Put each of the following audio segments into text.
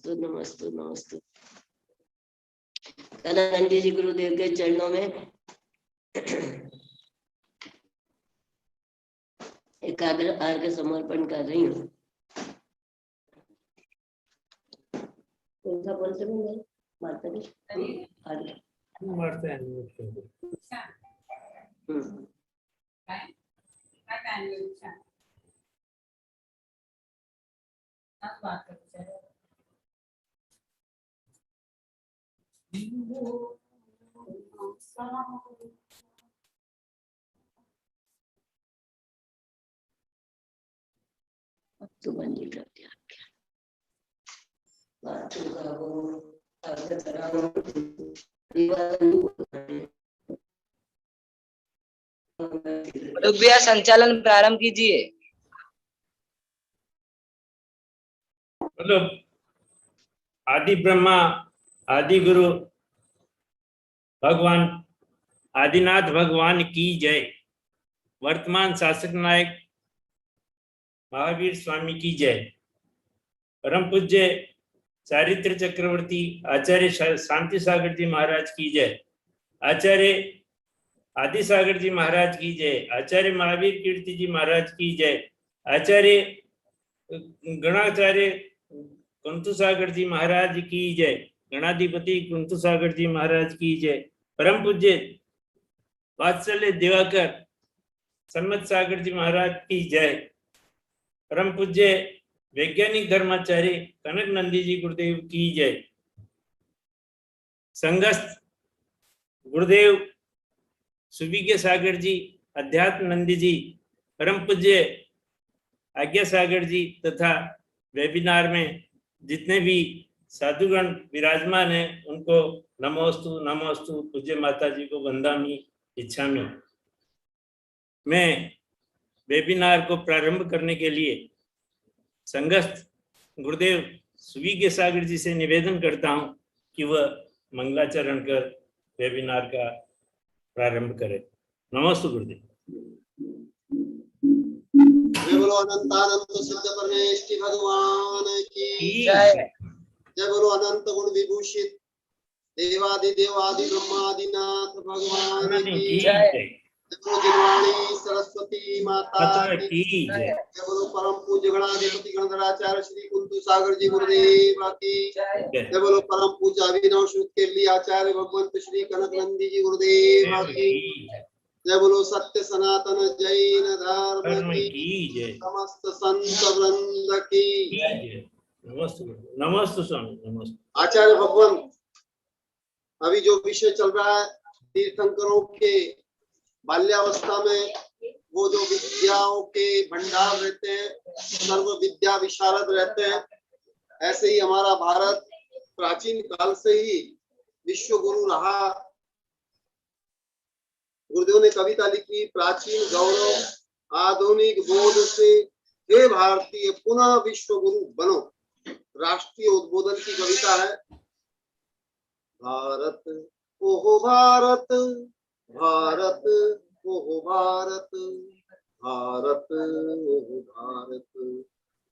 नमस्तु नमस्तु नमस्तु। कनंदी जी गुरुदेव के चरणों में एकाग्र अर्घ समर्पण कर रही हूँ। कौन-सा बोलते हैं माता जी? तो बंदी कर दिया भैया संचालन प्रारंभ कीजिए। मतलब आदि ब्रह्मा आदि गुरु भगवान आदिनाथ भगवान की जय। वर्तमान शासक नायक महावीर स्वामी की जय। परम पूज्य चारित्र चक्रवर्ती आचार्य शांति सागर जी महाराज की जय। आचार्य आदि सागर जी महाराज की जय। आचार्य महावीर कीर्ति जी महाराज की जय। आचार्य गणाचार्य कुंतु सागर जी महाराज की जय। गणाधिपति कुंतु सागर जी महाराज की जय। परम पूज्य वात्सल्य दिवाकर सन्मत सागर जी महाराज की जय। परम पूज्य वैज्ञानिक धर्माचार्य कनक नंदी जी गुरुदेव की जय। संघस्थ गुरुदेव सुविज्ञ सागर जी अध्यात्म नंदी जी परम पूज्य आज्ञा सागर जी तथा वेबिनार में जितने भी साधुगण विराजमान हैं उनको नमोस्तु नमोस्तु। पूज्य माता जी को वंदामि इच्छामि। मैं वेबिनार को प्रारंभ करने के लिए संघस्थ गुरुदेव सुविज्ञ सागर जी से निवेदन करता हूं कि वह मंगलाचरण कर वेबिनार का प्रारंभ करें। नमस्ते गुरुदेव। जय बोलो अनंतानंत सिद्ध परमेष्टि भगवान की जय। जय बोलो अनंत गुण विभूषित देवादिदेव आदि ब्रह्मादिनाथ भगवान की जय। जय बोलो जिनवाणी सरस्वती माता की जय। जय बोलो परम पूज्य गणाधिपति गणधराचार्य श्री कुंतु सागर जी गुरुदेव की जय। जय बोलो परम पूज्य अभिनव शुद्ध केरली आचार्य भगवंत श्री कनक नंदी जी गुरुदेव की। जय बोलो सत्य सनातन जैन धर्म की जय। समस्त संत वृंद की जय। नमस्ते स्वामी नमस्ते। आचार्य भगवान अभी जो विषय चल रहा है तीर्थंकरों के बाल्यावस्था में वो जो विद्याओं के भंडार रहते हैं, सर्व विद्या विशारद रहते हैं, ऐसे ही हमारा भारत प्राचीन काल से ही विश्व गुरु रहा। गुरुदेव ने कविता लिखी प्राचीन गौरव आधुनिक बोध से हे भारतीय पुनः विश्व गुरु बनो। राष्ट्रीय उद्बोधन की कविता है। भारत ओहो भारत भारत ओहो भारत भारत ओहो भारत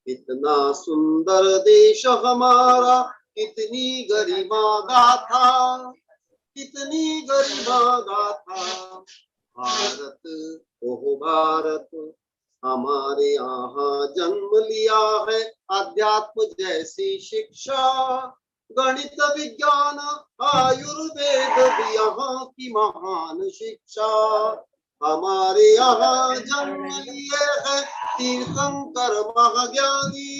कितना सुंदर देश हमारा कितनी गरिमा गाथा कितनी गरिमा गाथा। भारत ओहो भारत हमारे यहाँ जन्म लिया है अध्यात्म जैसी शिक्षा। गणित विज्ञान आयुर्वेद भी यहाँ की महान शिक्षा। हमारे यहाँ जन्म लिए है तीर्थंकर महाज्ञानी।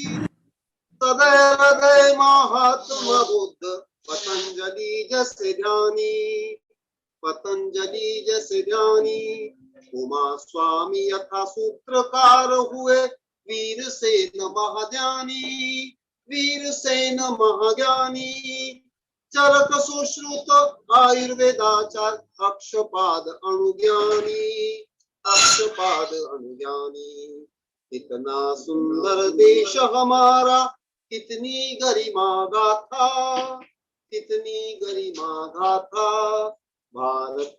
सदैव हृदय महात्मा बुद्ध पतंजलि जैसे ध्यानी पतंजलि जैसे ध्यानी। उमा स्वामी यथा सूत्रकार हुए वीरसेन महाज्ञानी वीरसेन महाज्ञानी। चरक सुश्रुत आयुर्वेदाचार अक्षपाद अनुज्ञानी अक्षपाद अनुज्ञानी। कितना सुंदर देश हमारा कितनी गरिमा गाथा कितनी गरिमा गाथा। भारत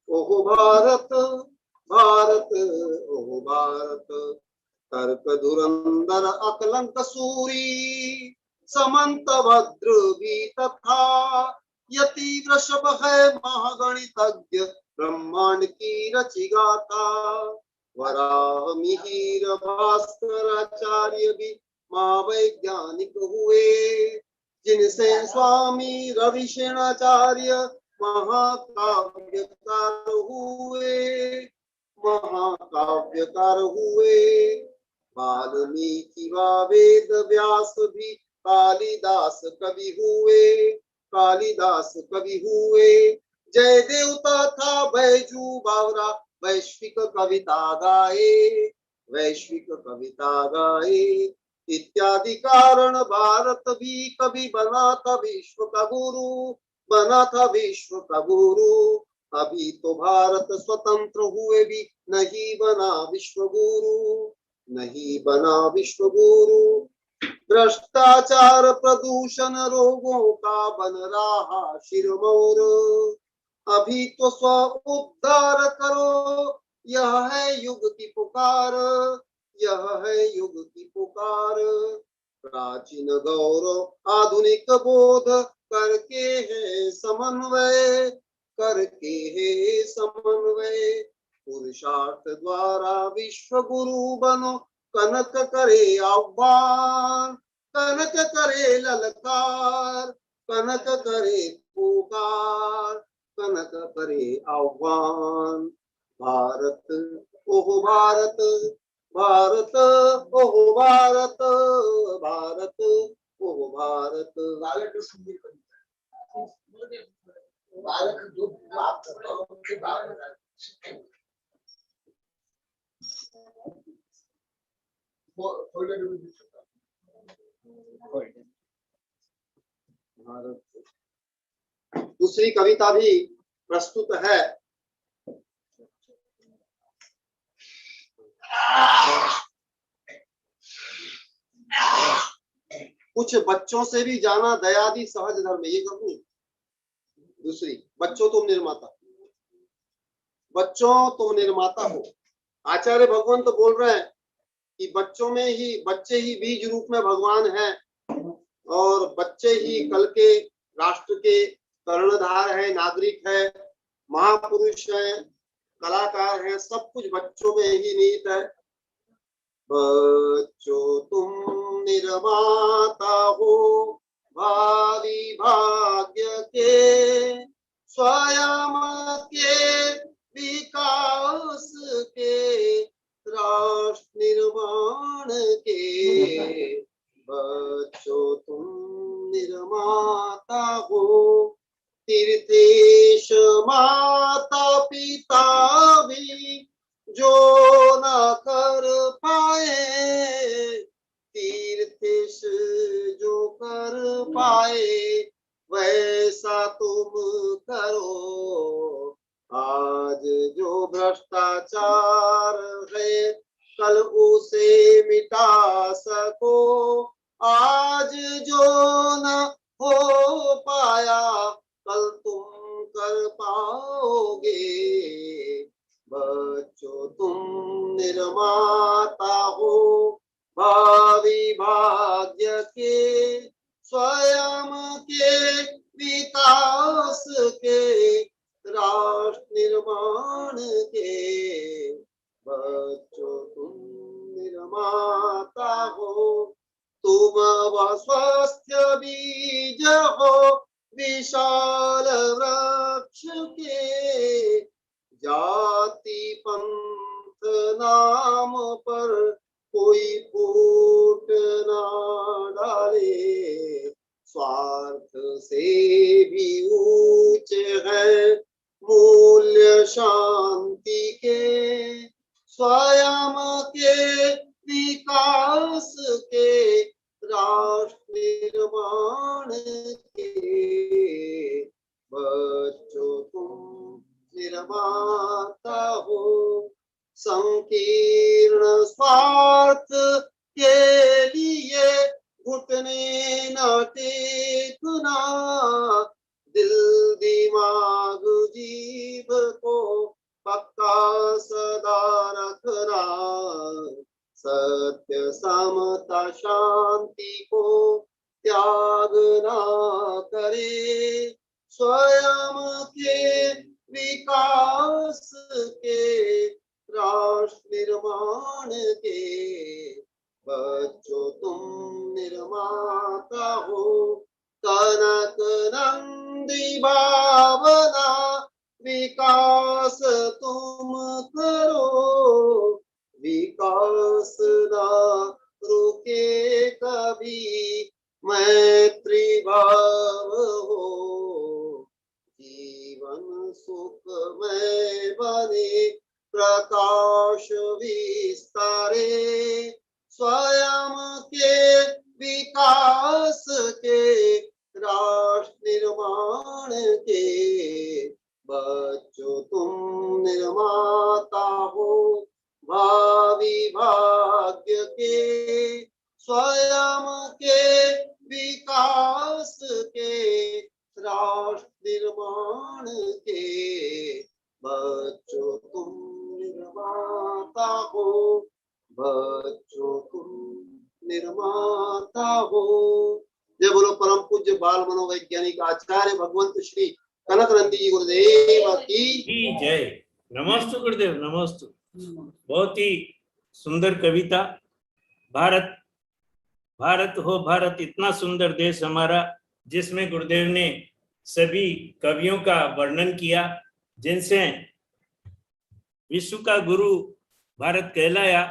ओहो भारत भारत ओहो भारत तर्क धुरंधर अकलंक सूरी समंत भद्र भी तथा। यति वृषभ है महागणितज्ञ ब्रह्मांड की रची गाथा। वराह मिहिर भास्कर आचार्य भी महावैज्ञानिक हुए। जिनसे स्वामी रविशेणाचार्य महाकाव्यकार हुए। महाकाव्यकार हुए। वाल्मीकि व वेद व्यास भी कालिदास कवि हुए। कालिदास कवि हुए। जय देवता था बैजू बावरा वैश्विक कविता गाए। वैश्विक कविता गाए। इत्यादि कारण भारत भी कभी बना था विश्व का गुरु। बना था विश्व का गुरु। अभी तो भारत स्वतंत्र हुए भी नहीं बना विश्व गुरु। नहीं बना विश्व गुरु। भ्रष्टाचार प्रदूषण रोगों का बन रहा शिरमौर। अभी तो स्व उद्धार करो। यह है युग की पुकार। यह है युग की पुकार। प्राचीन गौरव आधुनिक बोध करके है समन्वय। करके है समन्वय। पुरुषार्थ द्वारा विश्व गुरु बनो। कनक करे आह्वान। कनक करे ललकार। कनक करे पुकार। कनक करे आह्वान। भारत ओह भारत। भारत ओह भारत। भारत ओह भारत। दूसरी कविता भी प्रस्तुत है। कुछ बच्चों से भी जाना दयादि सहज धर्म। ये कहूँ दूसरी। बच्चों तुम निर्माता। बच्चों तुम निर्माता हो। आचार्य भगवंत बोल रहे हैं कि बच्चों में ही बच्चे ही बीज रूप में भगवान हैं। और बच्चे ही कल के राष्ट्र के कर्णधार है, नागरिक है, महापुरुष है, कलाकार है। सब कुछ बच्चों में ही निहित है। बच्चों तुम निर्माता हो भावी भाग्य के। स्वयं के विकास के राष्ट्र निर्माण के। बच्चों तुम निर्माता हो। तीर्थेश माता पिता भी जो न कर पाए। तीर्थेश जो कर पाए वैसा तुम करो। आज जो भ्रष्टाचार है कल उसे मिटा सको। आज जो न हो पाया कल तुम कर पाओगे। बच्चों तुम निर्माता हो भावी भाग्य के। स्वयं के विकास के राष्ट्र निर्माण के। बच्चों तुम निर्माता हो। तुम वह स्वस्थ बीज हो विशाल वृक्ष के। जाति पंथ नाम पर कोई फूट ना डाले। स्वार्थ से भी ऊंचे है मूल्य शांति के। स्वयं के विकास के राष्ट्र निर्माण के। बच्चों तुम निर्माता हो। संकीर्ण स्वार्थ के लिए घुटने न टेकना। दिल दिमाग जीभ को पक्का सदा रखना। सत्य समता शांति को त्याग ना करे, स्वयं के विकास के, राष्ट्र निर्माण के बच्चों तुम निर्माता हो। कनक नंदी भावना विकास तुम करो, विकास ना रुके कभी, मैत्री भाव हो। जीवन सुखमय बने, प्रकाश विस्तारे, स्वयं के विकास के, राष्ट्र निर्माण के बच्चों तुम निर्माता हो। भावी भाग्य के, स्वयं के विकास के, राष्ट्र निर्माण के बच्चों तुम निर्माता हो, बच्चों तुम निर्माता हो। जय बोलो परम पूज्य बाल मनोवैज्ञानिक आचार्य भगवंत श्री कनक नंदी जी गुरुदेव की जय। नमस्तु गुरुदेव, नमस्तु। बहुत ही सुंदर कविता। भारत भारत हो भारत, इतना सुंदर देश हमारा, जिसमें गुरुदेव ने सभी कवियों का वर्णन किया, जिनसे विश्व का गुरु भारत कहलाया।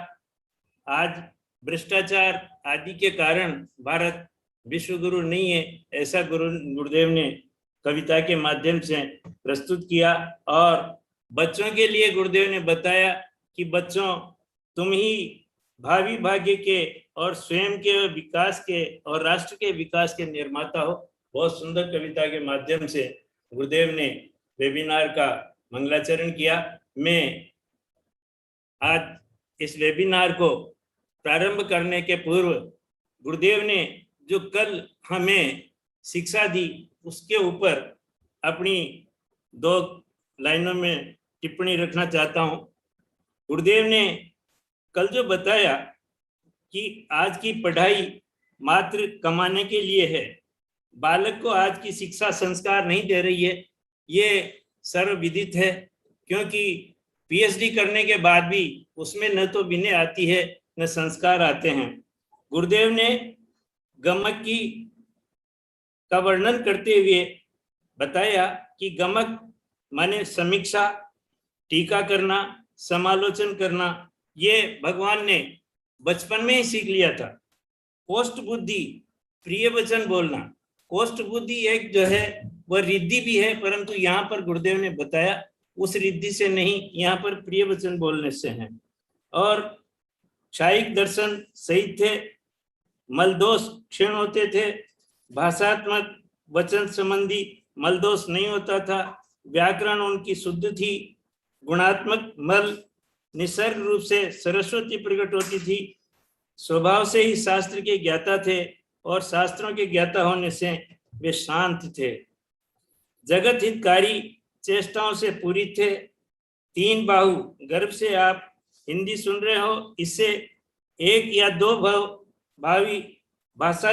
आज भ्रष्टाचार आदि के कारण भारत विश्व गुरु नहीं है, ऐसा गुरुदेव ने कविता के माध्यम से प्रस्तुत किया। और बच्चों के लिए गुरुदेव ने बताया कि बच्चों, तुम ही भावी भाग्य के और स्वयं के विकास के और राष्ट्र के विकास के निर्माता हो। बहुत सुंदर कविता के माध्यम से गुरुदेव ने वेबिनार का मंगलाचरण किया। मैं आज इस वेबिनार को प्रारंभ करने के पूर्व गुरुदेव ने जो कल हमें शिक्षा दी, उसके ऊपर अपनी 2 लाइनों में टिप्पणी रखना चाहता हूं। गुरुदेव ने कल जो बताया कि आज की पढ़ाई मात्र कमाने के लिए है, बालक को आज की शिक्षा संस्कार नहीं दे रही है, ये सर्वविदित है। क्योंकि पीएचडी करने के बाद भी उसमें न तो विनय आती है न संस्कार आते हैं। गुरुदेव ने गमक का वर्णन करते हुए बताया कि गमक माने समीक्षा, टीका करना, समालोचन करना, ये भगवान ने बचपन में ही सीख लिया था। कोष्ठ बुद्धि, प्रिय वचन बोलना, कोष्ठ बुद्धि एक जो है वह रिद्धि भी है, परंतु यहाँ पर गुरुदेव ने बताया उस रिद्धि से नहीं, यहाँ पर प्रिय वचन बोलने से है। और क्षायिक दर्शन सही थे, मलदोष क्षीण होते थे, भाषात्मक वचन संबंधी मलदोष नहीं होता था, व्याकरण उनकी शुद्ध थी, गुणात्मक मल निसर्ग रूप से सरस्वती प्रकट होती थी, स्वभाव से ही शास्त्र के ज्ञाता थे और शास्त्रों के ज्ञाता होने से वे शांत थे, जगत हितकारी चेष्टाओं से पूरी थे, 3 बाहु गर्भ से आप हिंदी सुन रहे हो, इससे 1 या 2 भावी भाषा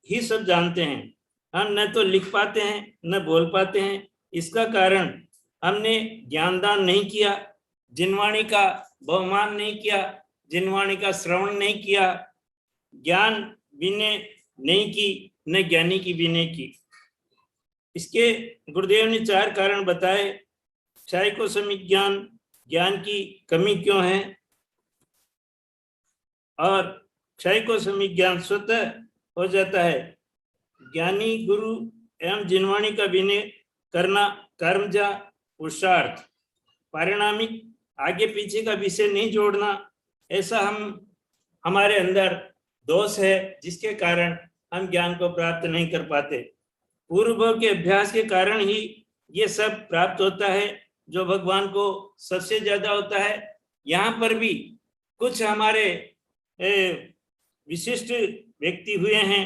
ही सब जानते हैं। हम न तो लिख पाते हैं न बोल पाते हैं। इसका कारण हमने ज्ञानदान नहीं किया, जिनवाणी का बहुमान नहीं किया, जिनवाणी का श्रवण नहीं किया, ज्ञान विनय नहीं की, न ज्ञानी की विनय की। इसके गुरुदेव ने 4 कारण बताए। क्षयकोसमिक ज्ञान की कमी क्यों है, और क्षयकोसमिक ज्ञान स्वतः हो जाता है। ज्ञानी गुरु एवं जिनवाणी का विनय करना कर्मजा पुरुषार्थ, पारिणामिक आगे पीछे का विषय नहीं जोड़ना, ऐसा हमारे अंदर दोष है, जिसके कारण हम ज्ञान को प्राप्त नहीं कर पाते। पूर्व के अभ्यास के कारण ही ये सब प्राप्त होता है, जो भगवान को सबसे ज्यादा होता है। यहाँ पर भी कुछ हमारे विशिष्ट व्यक्ति हुए हैं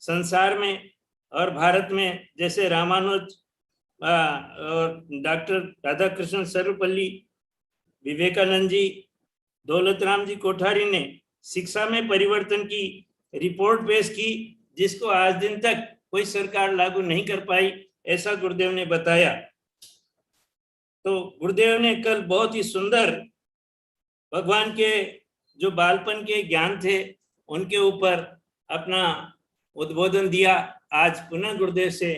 संसार में और भारत में, जैसे रामानुज और डॉक्टर राधाकृष्ण सर्वपल्ली, विवेकानंद जी, दौलत राम जी कोठारी ने शिक्षा में परिवर्तन की रिपोर्ट पेश की जिसको आज दिन तक कोई सरकार लागू नहीं कर पाई, ऐसा गुरुदेव ने बताया। तो गुरुदेव ने कल बहुत ही सुंदर भगवान के जो बालपन के ज्ञान थे उनके ऊपर अपना उद्बोधन दिया। आज पुनः गुरुदेव से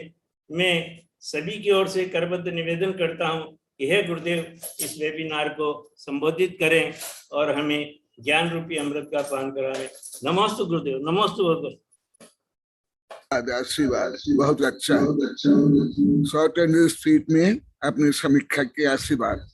मैं सभी की ओर से करबद्ध निवेदन करता हूं कि हे गुरुदेव इस वेबिनार को संबोधित करें और हमें ज्ञान रूपी अमृत का पान कराएं। नमोस्तु गुरुदेव, नमोस्तु गुरुदेव। आशीर्वाद बहुत अच्छा, शॉर्ट एंड स्ट्रीट में अपनी समीक्षा के आशीर्वाद।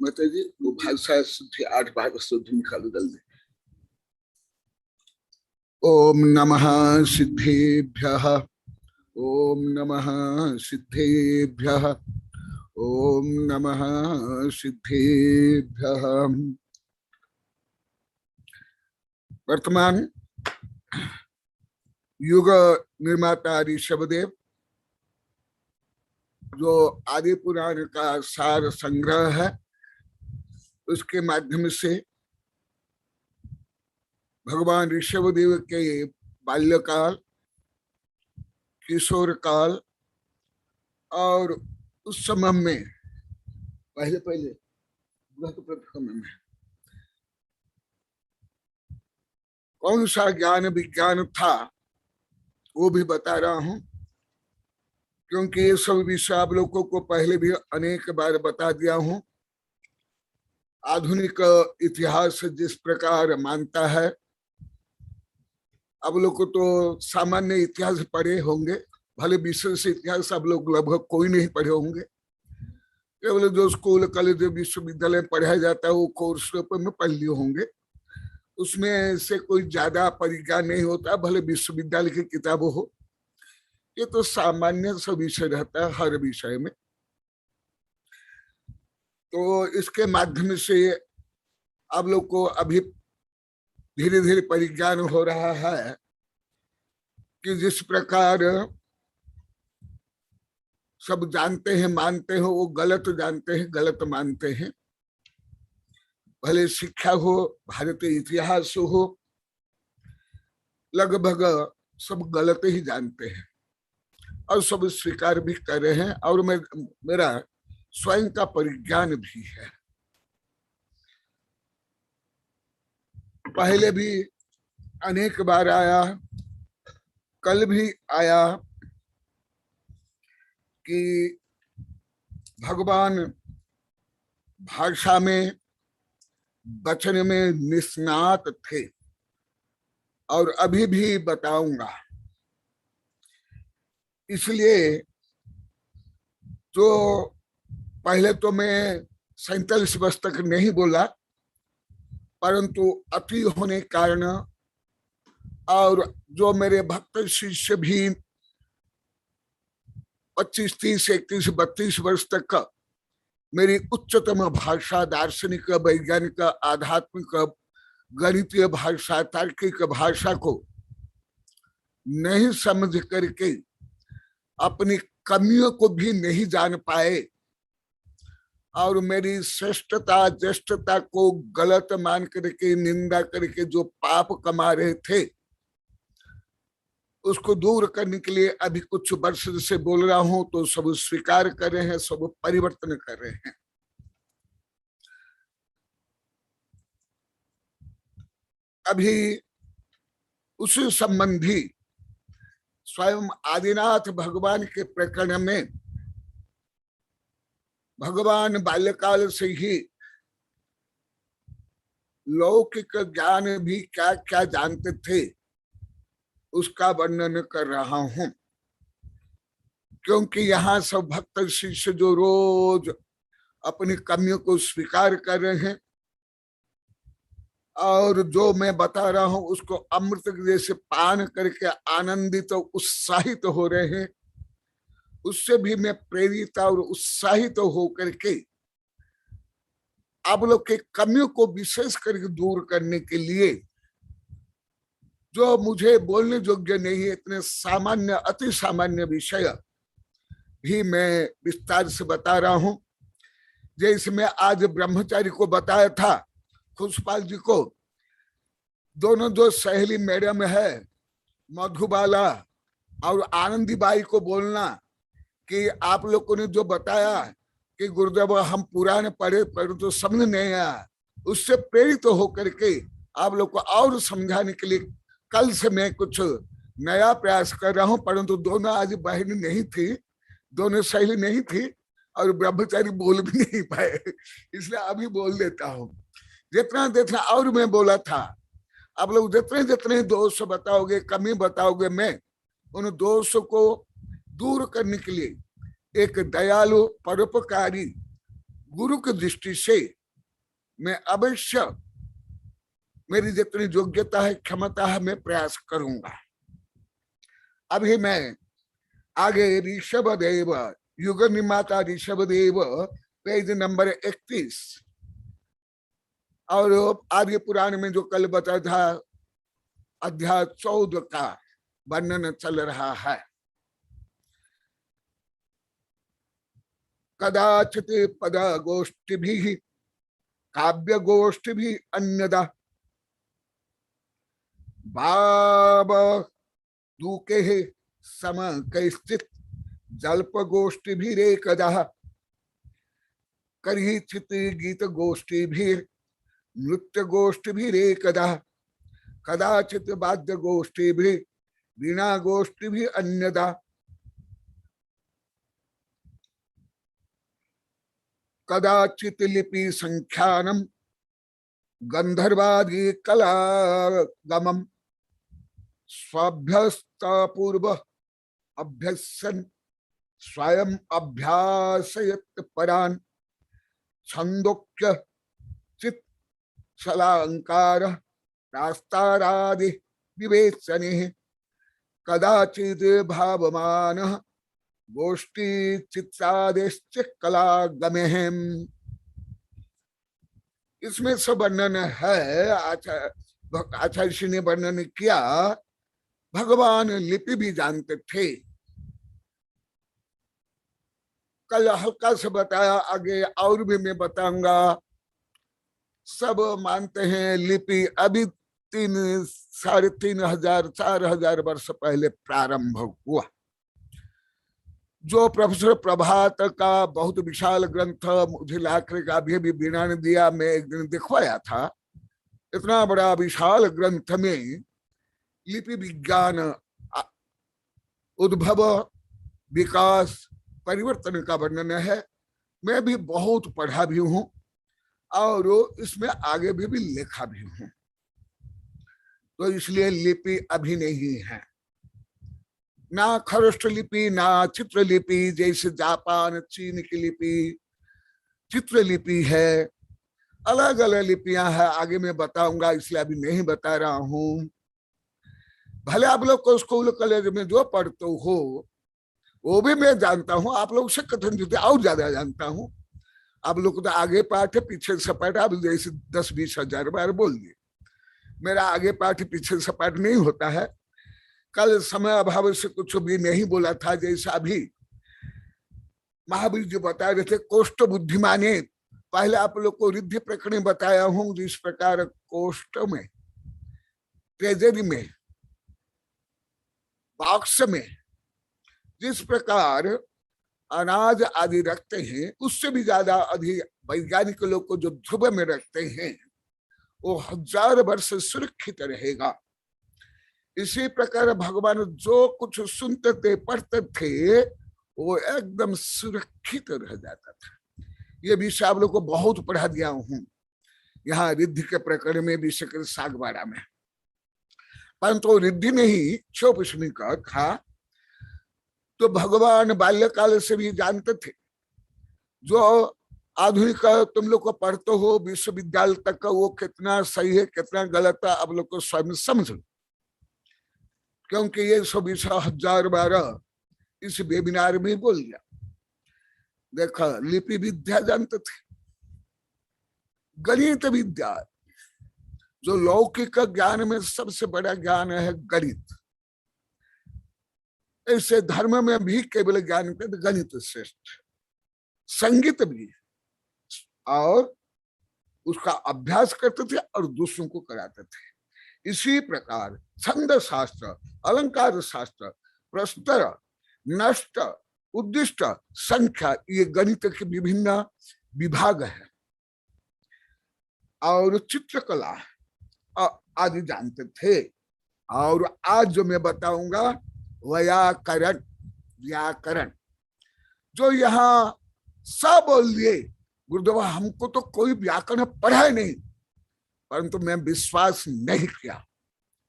माता जी वो भाषा शुद्धि 8 भाग शुद्धि निकालो जल्दी। ओम नमः सिद्धेभ्यः, ओम नमः सिद्धेभ्यः, ओम नमः सिद्धेभ्यः। वर्तमान युग निर्माता ऋषभदेव जो आदि पुराण का सार संग्रह है, उसके माध्यम से भगवान ऋषभदेव के बाल्यकाल, किशोर काल और उस समय में पहले प्रथम में कौन सा ज्ञान विज्ञान था वो भी बता रहा हूं, क्योंकि ये सब विषय आप लोगों को पहले भी अनेक बार बता दिया हूं। आधुनिक इतिहास जिस प्रकार मानता है, अब लोग को तो सामान्य इतिहास पढ़े होंगे, भले विशेष इतिहास आप लोग लगभग कोई नहीं पढ़े होंगे। केवल जो स्कूल कॉलेज विश्वविद्यालय में पढ़ाया जाता है वो कोर्स में पढ़ लिए होंगे, उसमें से कोई ज्यादा परिज्ञान नहीं होता, भले विश्वविद्यालय की किताब हो। ये तो सामान्य सा विषय रहता है हर विषय में। तो इसके माध्यम से आप लोग को अभी धीरे धीरे परिज्ञान हो रहा है कि जिस प्रकार सब जानते हैं मानते हो वो गलत जानते हैं गलत मानते हैं। भले शिक्षा हो, भारतीय इतिहास हो, लगभग सब गलत ही जानते हैं और सब स्वीकार भी कर रहे हैं, और मेरा स्वयं का परिज्ञान भी है। पहले भी अनेक बार आया, कल भी आया कि भगवान भाषा में वचन में निष्णात थे, और अभी भी बताऊंगा। इसलिए जो पहले तो मैं 47 वर्ष तक नहीं बोला, परंतु अति होने के कारण और जो मेरे भक्त शिष्य भी 25, 30, 31, 32 वर्ष तक मेरी उच्चतम भाषा, दार्शनिक, वैज्ञानिक, आध्यात्मिक, गणितीय भाषा, तार्किक भाषा को नहीं समझ करके अपनी कमियों को भी नहीं जान पाए और मेरी श्रेष्ठता ज्येष्ठता को गलत मान करके निंदा करके जो पाप कमा रहे थे, उसको दूर करने के लिए अभी कुछ वर्ष से बोल रहा हूं तो सब स्वीकार कर रहे हैं, सब परिवर्तन कर रहे हैं। अभी उसी संबंधी स्वयं आदिनाथ भगवान के प्रकरण में भगवान बाल्यकाल से ही लौकिक ज्ञान भी क्या क्या जानते थे उसका वर्णन कर रहा हूं, क्योंकि यहाँ सब भक्त शिष्य जो रोज अपनी कमियों को स्वीकार कर रहे हैं और जो मैं बता रहा हूं उसको अमृत जैसे पान करके आनंदित और उत्साहित हो रहे हैं, उससे भी मैं प्रेरित और उत्साहित हो करके आप लोग के कमियों को विशेष करके दूर करने के लिए जो मुझे बोलने योग्य नहीं है, इतने सामान्य अति सामान्य विषय भी मैं विस्तार से बता रहा हूं। जैसे मैं आज ब्रह्मचारी को बताया था, खुशपाल जी को, दोनों जो सहेली मैडम है मधुबाला और आनंदीबाई को बोलना कि आप लोगों ने जो बताया कि गुरुदेव हम पुराने पढ़े तो समझ नहीं आया, उससे प्रेरित तो होकर के आप लोग को और समझाने के लिए कल से मैं कुछ नया प्रयास कर रहा हूं। परंतु दोनों आज बहन नहीं थी, दोनों सहेली नहीं थी और ब्रह्मचारी बोल भी नहीं पाए, इसलिए अभी बोल देता हूं। जितना जितना और मैं बोला था, आप लोग जितने जितने दोष बताओगे, कमी बताओगे, मैं उन दोषों को दूर करने के लिए एक दयालु परोपकारी गुरु की दृष्टि से मैं अवश्य मेरी जितनी योग्यता है, क्षमता है, मैं प्रयास करूंगा। अभी मैं आगे ऋषभदेव, युग निर्माता ऋषभदेव, पेज नंबर 31 और आर्य पुराण में जो कल बताया था अध्याय 14 का वर्णन चल रहा है। कदाचित पद गोष्ठी भी काव्य गोष्ठी भी अन्यदा बाब दूके सम कैस्थित जल्प गोष्ठी भी रे कदा करिचित गीत गोष्ठी भी नृत्य गोष्ठी भी रे कदा कदाचित वाद्य गोष्ठी भी वीणा गोष्ठी भी अन्यदा कदाचित लिपि संख्यानम गंधर्वादि कलागमम स्वाभ्यस्तपूर्व अभ्यसन स्वयं अभ्यासयत परान छंदोक्य चित छलांकार रास्तारादि विवेचने कदाचित भावमान गोष्ठी चित्रादेश्च कलागमे। इसमें सब वर्णन है, आचार्य ने वर्णन किया। भगवान लिपि भी जानते थे, कल हल्का से बताया, आगे और भी मैं बताऊंगा। सब मानते हैं लिपि अभी 3,500 4,000 वर्ष पहले प्रारंभ हुआ। जो प्रोफेसर प्रभात का बहुत विशाल ग्रंथ मुझे लाकर का अभी वीणा ने दिया, मैं एक दिन दिखवाया था। इतना बड़ा विशाल ग्रंथ में लिपि विज्ञान, उद्भव, विकास, परिवर्तन का वर्णन है। मैं भी बहुत पढ़ा भी हूं और इसमें आगे भी लिखा भी हूं, तो इसलिए लिपि अभी नहीं है, ना खरोष्ठ लिपि ना चित्र लिपि। जैसे जापान चीन की लिपि चित्र लिपि है, अलग अलग लिपियां हैं, आगे मैं बताऊंगा, इसलिए अभी नहीं बता रहा हूं। भले आप लोग को स्कूल कॉलेज में जो पढ़ते हो वो भी मैं जानता हूं, आप लोग से कथन जुटे और ज्यादा जानता हूं। आप लोग तो आगे पाठ है पीछे सपाट, आप जैसे 10-20 हजार बार बोल दिए। मेरा आगे पाठ पीछे सपाट नहीं होता है। कल समय अभाव से कुछ भी नहीं बोला था। जैसा अभी महावीर जी बता रहे थे कोष्ठ बुद्धिमाने, पहले आप लोग को रिद्धि प्रकरण बताया हूं। जिस प्रकार कोष्ठ में, ट्रेजरी में, बॉक्स में जिस प्रकार अनाज आदि रखते हैं, उससे भी ज्यादा अधिक वैज्ञानिक लोग को जो ध्रुव में रखते हैं वो 1000 वर्ष सुरक्षित रहेगा। इसी प्रकार भगवान जो कुछ सुनते थे, पढ़ते थे, वो एकदम सुरक्षित रह जाता था। ये विषय आप लोग को बहुत पढ़ा दिया हूं यहाँ रिद्धि के प्रकरण में, विषय सागवाड़ा में। परंतु रिद्धि नहीं क्षोपष्मी का था, तो भगवान बाल्यकाल से भी जानते थे। जो आधुनिक तुम लोग को पढ़ते हो विश्वविद्यालय तक का, वो कितना सही है कितना गलत है आप लोग को स्वयं समझ लो, क्योंकि ये 120,000 बार इस वेबिनार में बोल दिया। देखा लिपि विद्या जानते थे, गणित विद्या, जो लौकिक ज्ञान में सबसे बड़ा ज्ञान है गणित, ऐसे धर्म में भी केवल ज्ञान के गणित श्रेष्ठ, संगीत भी, और उसका अभ्यास करते थे और दूसरों को कराते थे। इसी प्रकार छंद शास्त्र, अलंकार शास्त्र, प्रस्तर, नष्ट, उद्दिष्ट, संख्या, ये गणित के विभिन्न विभाग है। और चित्रकला आदि जानते थे। और आज जो मैं बताऊंगा व्याकरण, व्याकरण जो यहाँ सब बोल दिए गुरुदेव, हमको तो कोई व्याकरण पढ़ा ही नहीं, परंतु मैं विश्वास नहीं किया,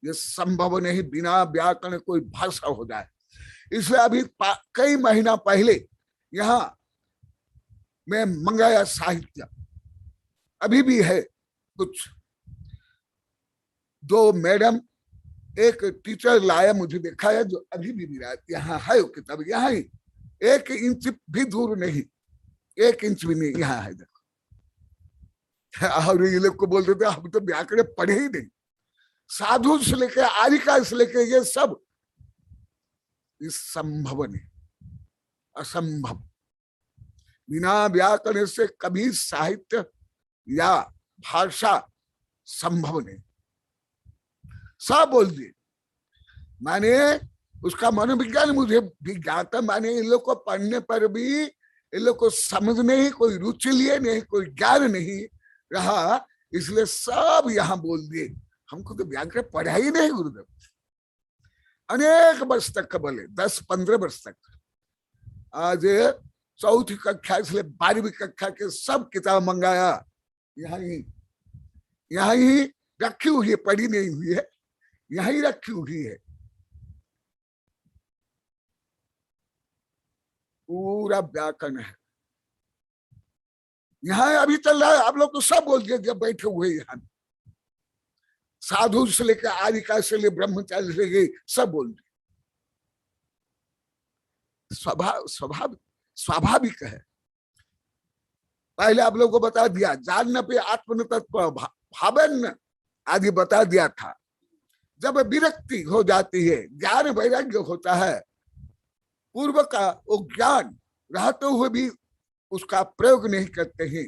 ये संभव नहीं बिना व्याकरण कोई भाषा हो जाए। इसलिए अभी कई महीना पहले यहाँ मैं मंगाया साहित्य, अभी भी है कुछ, 2 मैडम एक टीचर लाया, मुझे दिखाया, जो अभी भी मेरा यहाँ है वो किताब, यहाँ ही 1 इंच भी दूर नहीं, 1 इंच भी नहीं, यहाँ है देखो। और ये लोग को बोलते थे हम तो व्याकरण पढ़े ही नहीं, साधु से लेके आरिका से लेके ये सब, इस संभव नहीं, असंभव। बिना व्याकरण से कभी साहित्य या भाषा संभव नहीं। सब बोल दिए, माने उसका मनोविज्ञान मुझे भी ज्ञाता, माने इन लोग को पढ़ने पर भी इन लोग को समझने ही कोई रुचि लिए नहीं, कोई ज्ञान नहीं रहा, इसलिए सब यहाँ बोल दिए। हमको तो व्याकरण पढ़ा ही नहीं गुरुदेव। अनेक वर्ष तक बोले, 10-15 वर्ष तक। आज 4ठी कक्षा से 12वीं कक्षा के सब किताब मंगाया, यहाँ ही रखी हुई है, पढ़ी नहीं हुई है, यहाँ ही रखी हुई है। पूरा व्याकरण है यहाँ, अभी चल रहा है। आप लोग तो सब बोल दिए जब बैठे हुए यहाँ, साधु से लेकर आरिका से ले ब्रह्मचारी से ले सब बोल दिए। स्वाभाविक है। पहले आप लोगों को बता दिया, जानने पे आत्मन तत्व भावन आदि बता दिया था। जब विरक्ति हो जाती है, ज्ञान वैराग्य होता है, पूर्व का वो ज्ञान रहते हुए भी उसका प्रयोग नहीं करते हैं,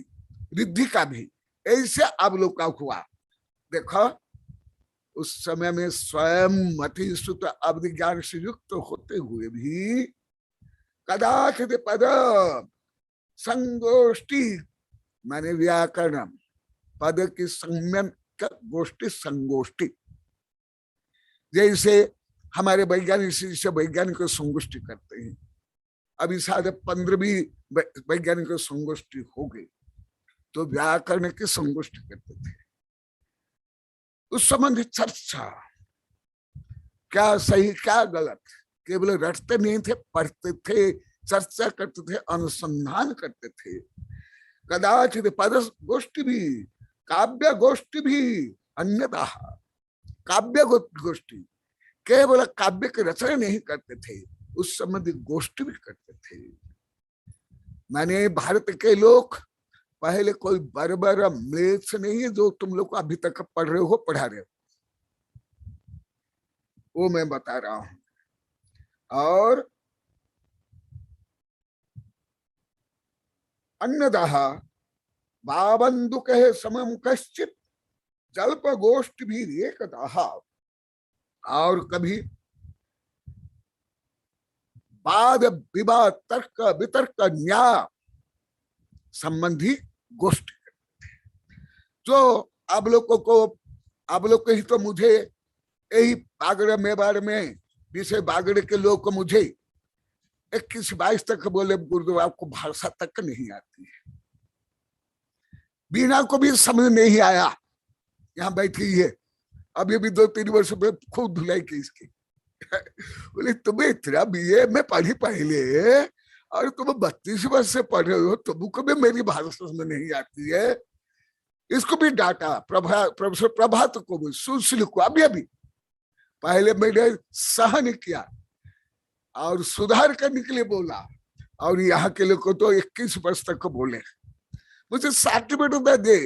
रिद्धि का भी। ऐसे आप लोग का हुआ। देखो उस समय में स्वयं मति सुत अवधि ज्ञान से युक्त होते हुए भी कदाचित पद संगोष्ठी, माने व्याकरण पद की संयम गोष्ठी, संगोष्ठी, जैसे हमारे वैज्ञानिक से वैज्ञानिक संगोष्ठी करते हैं। अभी शायद 15वीं वैज्ञानिक संगोष्ठी हो गई, तो व्याकरण की संगोष्ठी करते थे। उस संबंधी चर्चा, क्या सही क्या गलत, केवल रटते नहीं थे, पढ़ते थे, चर्चा करते थे, अनुसंधान करते थे। कदाचित पद गोष्ठी भी, काव्य गोष्ठी भी, अन्यथा काव्य गोष्ठी, केवल काव्य की रचना नहीं करते थे, उस संबंधी गोष्ठी भी करते थे। माने भारत के लोग पहले कोई बर्बर म्लेच्छ नहीं है जो तुम लोग अभी तक पढ़ रहे हो, पढ़ा रहे हो, वो मैं बता रहा हूं। और अन्नदाह बाबंदु कहे समम कश्चित जल्प गोष्ठ भी एकदाह। और कभी वाद विवाद तर्क वितर्क न्याय संबंधी गोष्ठी करते थे। जो आप लोगों को, आप लोग को ही तो मुझे यही बागड़ मेवाड़ में विषय बागड़ के लोग को मुझे 21-22 तक बोले गुरुदेव आपको भाषा तक नहीं आती है, बिना को भी समझ नहीं आया। यहाँ बैठी है, अभी भी 2-3 वर्ष में खूब धुलाई की इसकी। बोले तुम्हें इतना बीए में पढ़ी पहले और तुम 32 वर्ष से पढ़ रहे हो, तुमको भी मेरी भाषा समझ नहीं आती है। इसको भी डांटा, प्रोफेसर प्रभात को भी, सुशील को, अभी पहले मैंने सहन किया और सुधार करने के लिए बोला, और यहाँ के लोग को तो 21 वर्ष तक बोले। मुझे सर्टिफिकेट दे,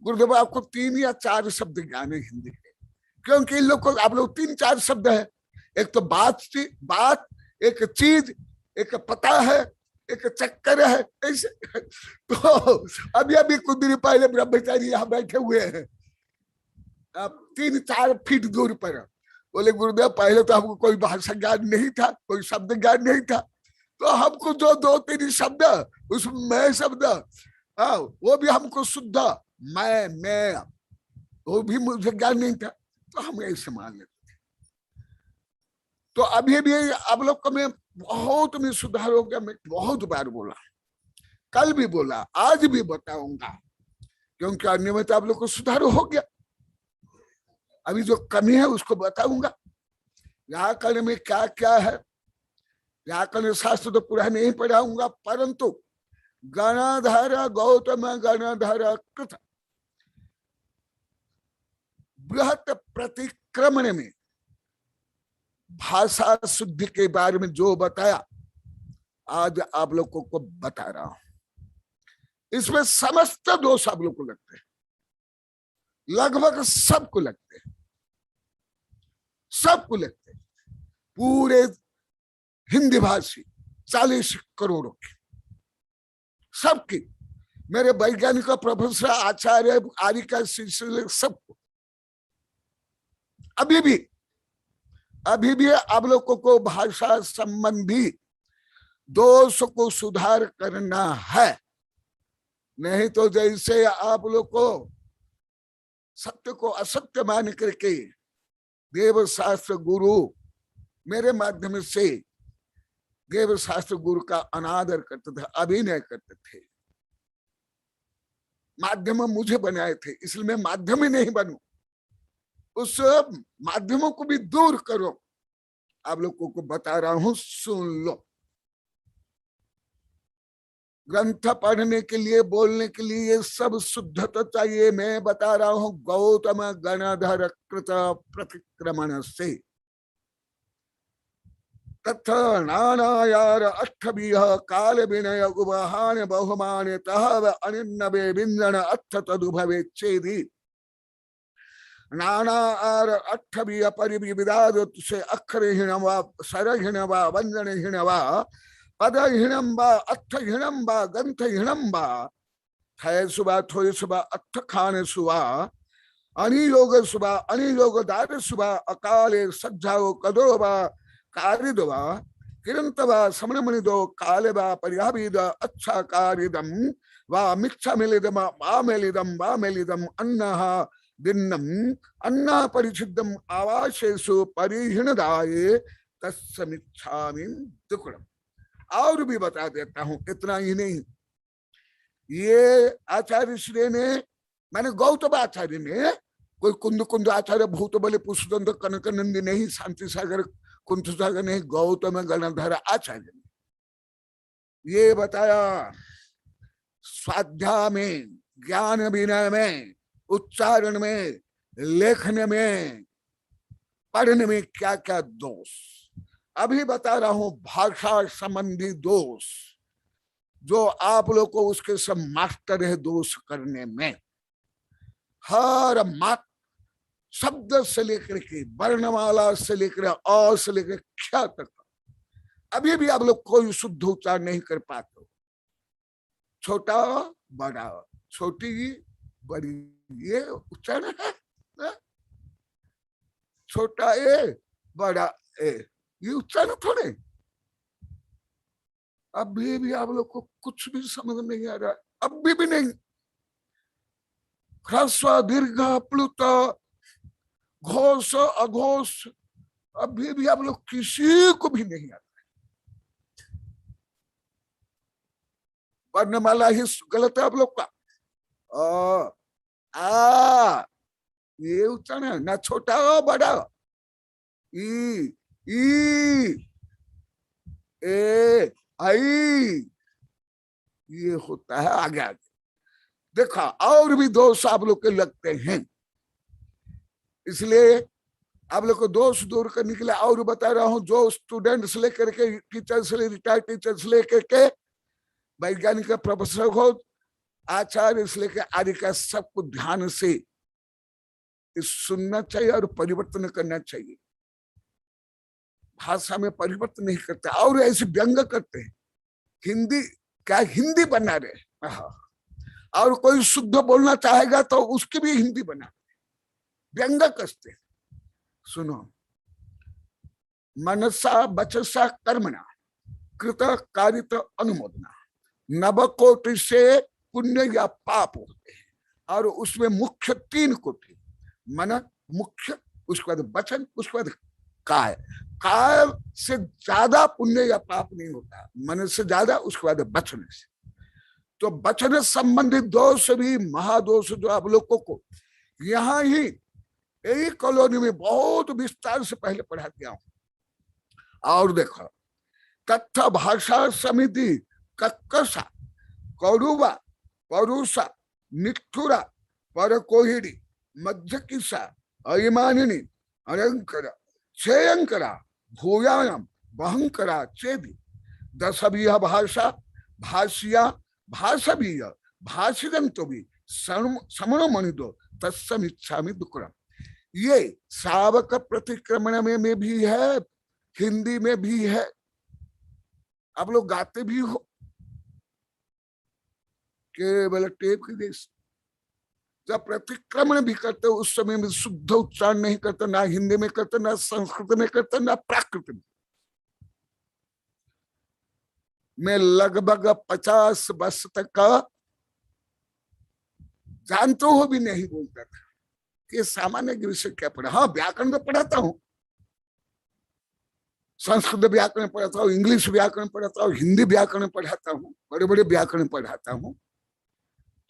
गुरुदेव आपको 3 या 4 शब्द ज्ञान है हिंदी के, क्योंकि इन लोग को आप लोग 3-4 शब्द है। एक तो बात, एक चीज, एक पता है, एक चक्कर है, ऐसे। तो अभी कुछ दिन पहले ब्रह्मचारी यहाँ बैठे हुए हैं 3-4 फीट दूर पर। बोले गुरुदेव पहले तो हमको कोई भाषा ज्ञान नहीं था, कोई शब्द ज्ञान नहीं था, तो हमको जो 2-3 शब्द उसमें मैं शब्द, वो भी हमको शुद्ध मैं वो भी मुझे ज्ञान नहीं था, तो हम ऐसे मान लेते थे। तो अभी भी आप लोग को मैं बहुत में सुधार हो गया। मैं बहुत बार बोला, कल भी बोला, आज भी बताऊंगा, क्योंकि अन्य में तो आप लोग को सुधार हो गया। अभी जो कमी है उसको बताऊंगा। व्याकरण में क्या क्या है, व्याकरण शास्त्र तो पूरा नहीं पढ़ाऊंगा, परंतु गणाधर गौतम गणाधर कृत बृहत प्रतिक्रमण में भाषा शुद्धि के बारे में जो बताया, आज आप लोगों को बता रहा हूं। इसमें समस्त दोष आप लोग को लगते हैं, लगभग सबको लगते हैं, सबको लगते हैं। पूरे हिंदी भाषी 40 करोड़ की, सबकी, मेरे वैज्ञानिक प्रोफेसर आचार्य आदि का सिलसिले सबको। अभी भी आप लोगों को भाषा संबंधी दोष को सुधार करना है, नहीं तो जैसे आप लोग को सत्य को असत्य मान करके देव शास्त्र गुरु मेरे माध्यम से देव शास्त्र गुरु का अनादर करते थे, अभिनय करते थे। माध्यम मुझे बनाए थे, इसलिए मैं माध्यम ही नहीं बनूं। उस माध्यमों को भी दूर करो। आप लोगों को बता रहा हूं, सुन लो। ग्रंथ पढ़ने के लिए, बोलने के लिए ये सब शुद्धता चाहिए। मैं बता रहा हूं गौतम गणाधर कृत प्रतिक्रमण से तथा नानायार अष्टभिः काल विनय उबहान बहुमान तह अनिन्नवे विंजन अथ तदुभवे चेदि नाना आर अष्टभिः परिविदाद से अक्षरहीन वा सरहीन वा वंजनहीन वा पदहीनम वा अर्थहीनम वा ग्रंथहीनम वा थय सुबा थोय सुबा अथ खान सुबा अनियोग सुबा अनियोग दार सुबा अकाले सज्जाओ कदो वा कारिदवा किरंतवा समनमनिदो कालेवा पर्याभिद अच्छा कारिदम वा मिच्छा मिलिदम वा मेलिदम अन्नः दिन्नम अन्ना परिचिद्दम आवासेषु परिहीनदाये तस्समिच्छामि दुक्कडम। और भी बता देता हूं, इतना ही नहीं। ये आचार्य श्री ने, मैंने गौतम आचार्य ने, कोई कुंद आचार्य भूत बले पुष्पदंत कनक नंदी नहीं, शांति सागर कुंठ सागर नहीं, गौतम गणधर आचार्य ने ये बताया स्वाध्याय में, ज्ञान विनय में, उच्चारण में, लेखन में, पढ़ने में क्या क्या दोष। अभी बता रहा हूं भाषा संबंधी दोष, जो आप लोग को उसके सब मास्टर है दोष करने में। हर मात्र शब्द से लेकर के वर्णमाला से लेकर अ से लेकर ख्या तक अभी भी आप लोग कोई शुद्ध उच्चारण नहीं कर पाते। छोटा बड़ा, छोटी बड़ी, ये उच्चारण है। छोटा ए बड़ा ए, ये उच्चारण थोड़े। अभी भी आप लोग को कुछ भी समझ नहीं आ रहा, अभी भी नहीं। ह्रस्व दीर्घ प्लुत घोष अघोष अभी भी आप लोग किसी को भी नहीं आता। वर्णमाला ही गलत है आप लोग का। ये उच्चारण है ना, छोटा बड़ा, ई ए आई, ये होता है आगे आगे। देखा, और भी दोष आप लोग के लगते हैं, इसलिए आप लोग को दोष दूर करने के लिए और बता रहा हूं। जो स्टूडेंट से लेकर के टीचर से, रिटायर्ड टीचर से लेकर के वैज्ञानिक प्रोफेसर हो, आचार्य से लेकर आदि का सबको ध्यान से सुनना चाहिए और परिवर्तन करना चाहिए। भाषा में परिवर्तन नहीं करते और ऐसे व्यंग करते हैं, हिंदी क्या हिंदी बना रहे। और कोई शुद्ध बोलना चाहेगा तो उसकी भी हिंदी बना व्यंग कसते। सुनो, मनसा वचसा कर्मणा कृत कारित अनुमोदना, नवकोटि से पुण्य या पाप होते हैं। और उसमें मुख्य 3 कोटि, मन मुख्य, उसके बाद वचन, उसके बाद काय। काय से ज्यादा पुण्य या पाप नहीं होता, मन से ज्यादा, उसके बाद वचन से। तो वचन संबंधित दोष भी महादोष जो आप लोगों को यहाँ ही यही कॉलोनी में बहुत विस्तार से पहले पढ़ा दिया हूं। और देखो, तथा भाषा समिति कक्कसा कौरुवा परुषा निठुरा परकोहिड़ी मध्यकिसा अयमानिनी अरंकरा क्षेयंकरा भूयानम बहंकरा चेदि 10 भाषा भाष्या भाषवीय भाषिदंतो भी समण मणिदो तत्समिच्छामि दुक्कड़म। ये श्रावक प्रतिक्रमण में भी है, हिंदी में भी है। आप लोग गाते भी हो केवल टेप की देश। जब प्रतिक्रमण भी करते हो उस समय में शुद्ध उच्चारण नहीं करते, ना हिंदी में करते, ना संस्कृत में करते, ना प्राकृत में। मैं लगभग 50 वर्ष तक का जानते हो भी नहीं बोलता था कि सामान्य विषय क्या पढ़ा। हाँ, व्याकरण तो पढ़ाता हूँ, संस्कृत व्याकरण पढ़ाता हूँ, इंग्लिश व्याकरण पढ़ाता हूँ, हिंदी व्याकरण पढ़ाता हूँ, बड़े बड़े व्याकरण पढ़ाता हूँ।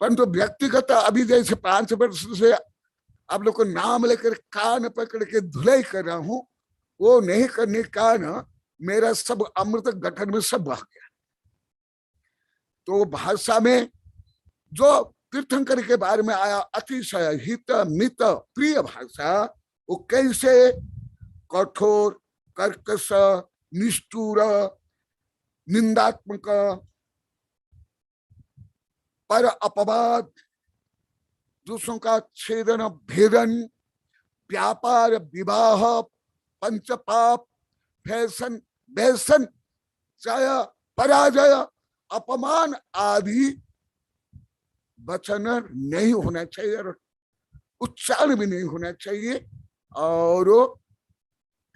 परंतु तो व्यक्तिगत अभी जैसे 5 वर्ष से आप लोग को नाम लेकर कान पकड़ के धुलाई कर रहा हूं, वो नहीं करने का कारण मेरा सब अमृत गठन में सब बह गया। तो भाषा में जो तीर्थंकर के बारे में आया, अतिशय हित मित प्रिय भाषा, वो कैसे कठोर कर्कश निष्ठुर निंदात्मक पर अपवाद दूसरों का छेदन भेदन व्यापार विवाह पंचपाप फैशन वैसन जय पराजय अपमान आदि वचन नहीं होना चाहिए और उच्चारण भी नहीं होना चाहिए। और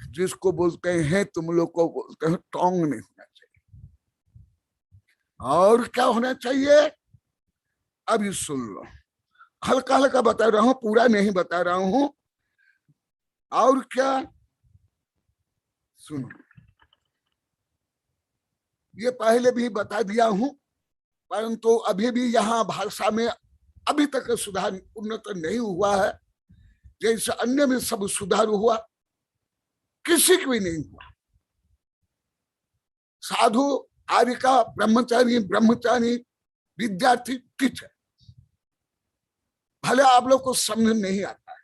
जिसको बोलते हैं तुम लोग को बोलते हैं टोंग नहीं होना चाहिए। और क्या होना चाहिए अभी सुन लो, हल्का हल्का बता रहा हूं, पूरा नहीं बता रहा हूं। और क्या सुनो, ये पहले भी बता दिया हूं, परंतु अभी भी यहाँ भाषा में अभी तक सुधार उन्नत नहीं हुआ है। जैसे अन्य में सब सुधार हुआ, किसी को भी नहीं हुआ। साधु आर्यिका ब्रह्मचारी ब्रह्मचारी विद्यार्थी किच है, भले आप लोग को समझ नहीं आता है।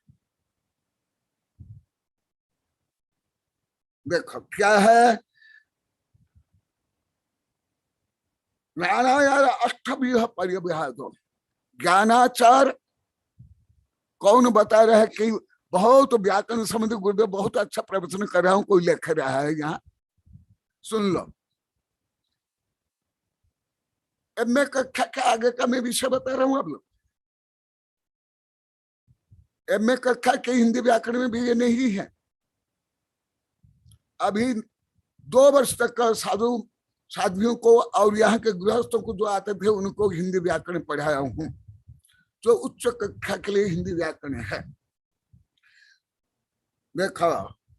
देखो क्या है, ज्ञानाचार अष्टभ्य परिव्याहतो। ज्ञानाचार कौन बता रहा है कि बहुत व्याकरण संबंधी गुरुदेव बहुत अच्छा प्रवचन कर रहा हूं, कोई लिख रहा है यहाँ सुन लो। एमए कक्षा के आगे का मैं विषय बता रहा हूं। आप लोग एमए कक्षा के हिंदी व्याकरण में भी ये नहीं है। अभी 2 वर्ष तक का साधुओं को और यहाँ के गृहस्थों को जो आते थे उनको हिंदी व्याकरण पढ़ाया हूं, जो उच्च कक्षा के लिए हिंदी व्याकरण है। देखो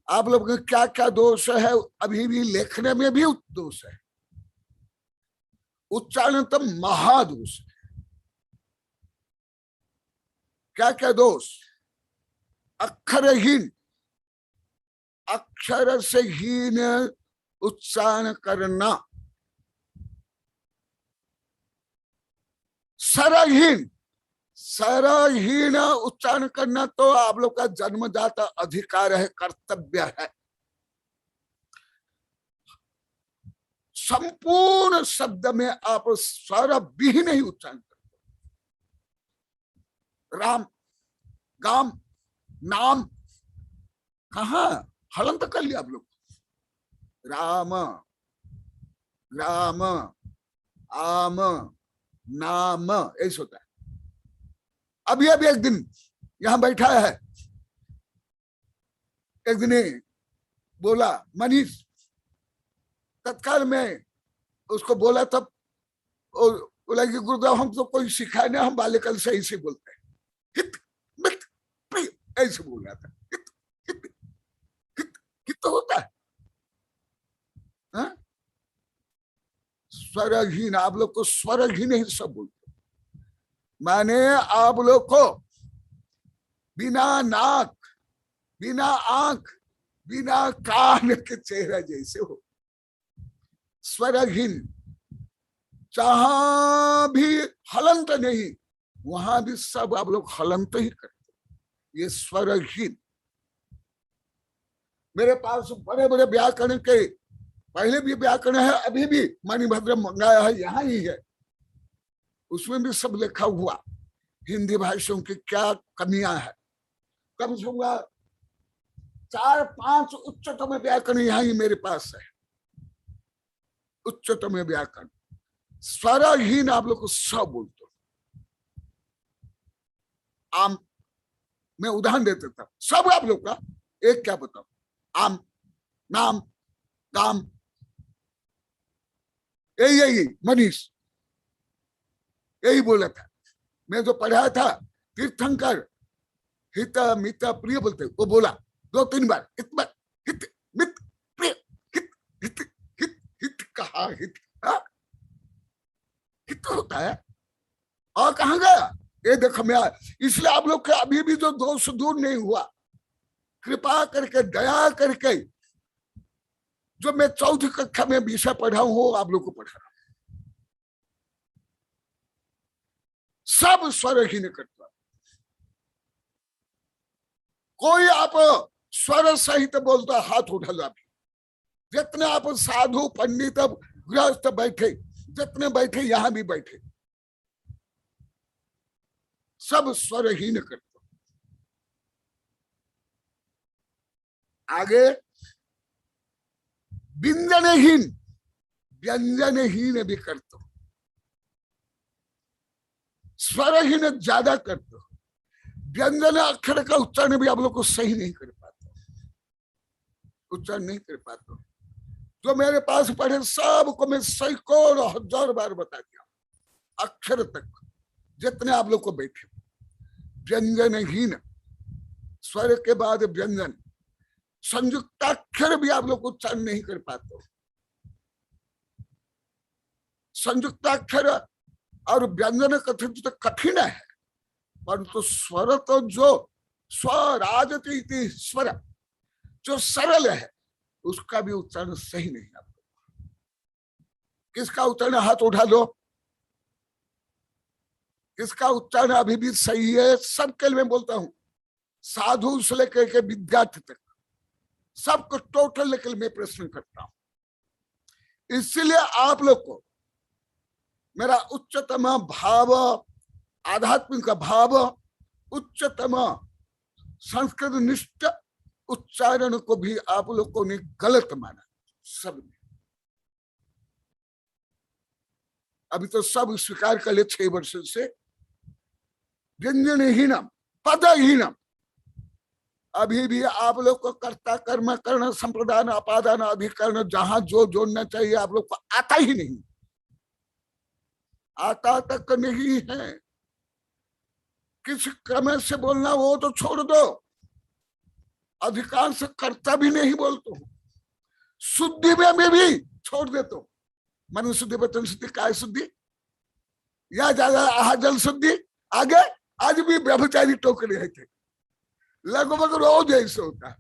आप लोग के क्या क्या दोष है, अभी भी लेखने में भी दोष है, उच्चारण तो महादोष है। क्या क्या दोष, अक्षरहीन, अक्षर से हीन उच्चारण करना, सरहीन, सरहीन उच्चारण करना तो आप लोग का जन्मजात अधिकार है, कर्तव्य है। संपूर्ण शब्द में आप स्वर भी नहीं उच्चारण करते, राम, गाम, नाम, कहा हलंत कर लिया आप लोग। राम, राम, आम, नाम, ऐसा होता है। अभी अभी एक दिन यहां बैठा है, एक दिन बोला मनीष, तत्काल में उसको बोला, तब बोला कि गुरुदेव हम तो कोई सिखाए नहीं, हम बालिकल से ऐसे बोलते हैं, हित मित प्रिय, ऐसे बोल रहा था। हित हित हित हित तो होता है, हाँ? स्वरहीन, आप लोग को स्वरहीन ही सब बोलते, माने आप लोग को बिना नाक, बिना आंख, बिना कान के चेहरा जैसे हो, स्वरहीन। जहां भी हलंत नहीं, वहां भी सब आप लोग हलंत ही करते, ये स्वरहीन। मेरे पास बड़े बड़े व्याकरण के, पहले भी व्याकरण है, अभी भी मणिभद्र मंगाया है, यहाँ ही है, उसमें भी सब लिखा हुआ हिंदी भाषाओं की क्या कमियां है। कम से कम 4-5 उच्चतम व्याकरण यहाँ ही मेरे पास है, उच्चतम व्याकरण। स्वरहीन आप लोग को सब बोलते हो। आम, मैं उदाहरण देता था सब आप लोग का, एक क्या बताओ, आम, नाम, गाम, यही मनीष यही बोला था। मैं जो पढ़ाया था तीर्थंकर, हित मित प्रिय बोलते, वो बोला 2-3 बार, हित मित प्रिय, हित हित हित हित कहा, हित हित होता है। और कहाँ गया ये देखो, मैं इसलिए आप लोग के अभी भी जो दोष दूर नहीं हुआ, कृपा करके दया करके जो मैं 4th कक्षा में विषय पढ़ा हूं, आप लोग को पढ़ा रहा हूं। सब स्वरहीन करता, कोई आप स्वर सहित बोलता हाथ उठा लो। अभी जितने आप साधु पंडित गृहस्थ बैठे, जितने बैठे यहां भी बैठे, सब स्वरहीन करते। आगे व्यंजनहीन, व्यंजनहीन भी करते, स्वरहीन ज्यादा करते, व्यंजन अक्षर का उच्चारण भी आप लोग को सही नहीं कर पाते, उच्चारण नहीं कर पाते। जो मेरे पास पढ़े सबको मैं सैकड़ों हजार बार बता दिया, अक्षर तक जितने आप लोग को बैठे। व्यंजनहीन, स्वर के बाद व्यंजन, संयुक्ताक्षर भी आप लोग उच्चारण नहीं कर पाते। संयुक्ताक्षर और व्यंजन कथित तो कठिन है, परंतु स्वर तो जो स्वराजती स्वर जो सरल है, उसका भी उच्चारण सही नहीं है। किसका उच्चारण हाथ उठा लो, किसका उच्चारण अभी भी सही है? सबके लिए मैं बोलता हूं, साधु से लेकर के विद्यार्थी तक सबको टोटल लेकर मैं प्रश्न करता हूं। इसलिए आप लोग को मेरा उच्चतम भाव, आध्यात्मिक भाव, उच्चतम संस्कृत निष्ठ उच्चारण को भी आप लोगों ने गलत माना सबने। अभी तो सब स्वीकार कर ले 6 वर्ष से। व्यंजनहीनम, पदहीनम, अभी भी आप लोग को कर्ता कर्म कर्ण संप्रदान अपादान अधिकरण जहां जो जोड़ना चाहिए आप लोग को आता ही नहीं, आता तक नहीं है। किस क्रम से बोलना वो तो छोड़ दो, अधिकांश कर्ता भी नहीं बोलते हो। शुद्धि में भी छोड़ देते हो, मन शुद्धि, वचन शुद्धि, काय शुद्धि, या ज्यादा आहार जल शुद्धि। आगे आज भी ब्रह्मचारी टोक रहे थे, लगभग रोज ऐसे होता है।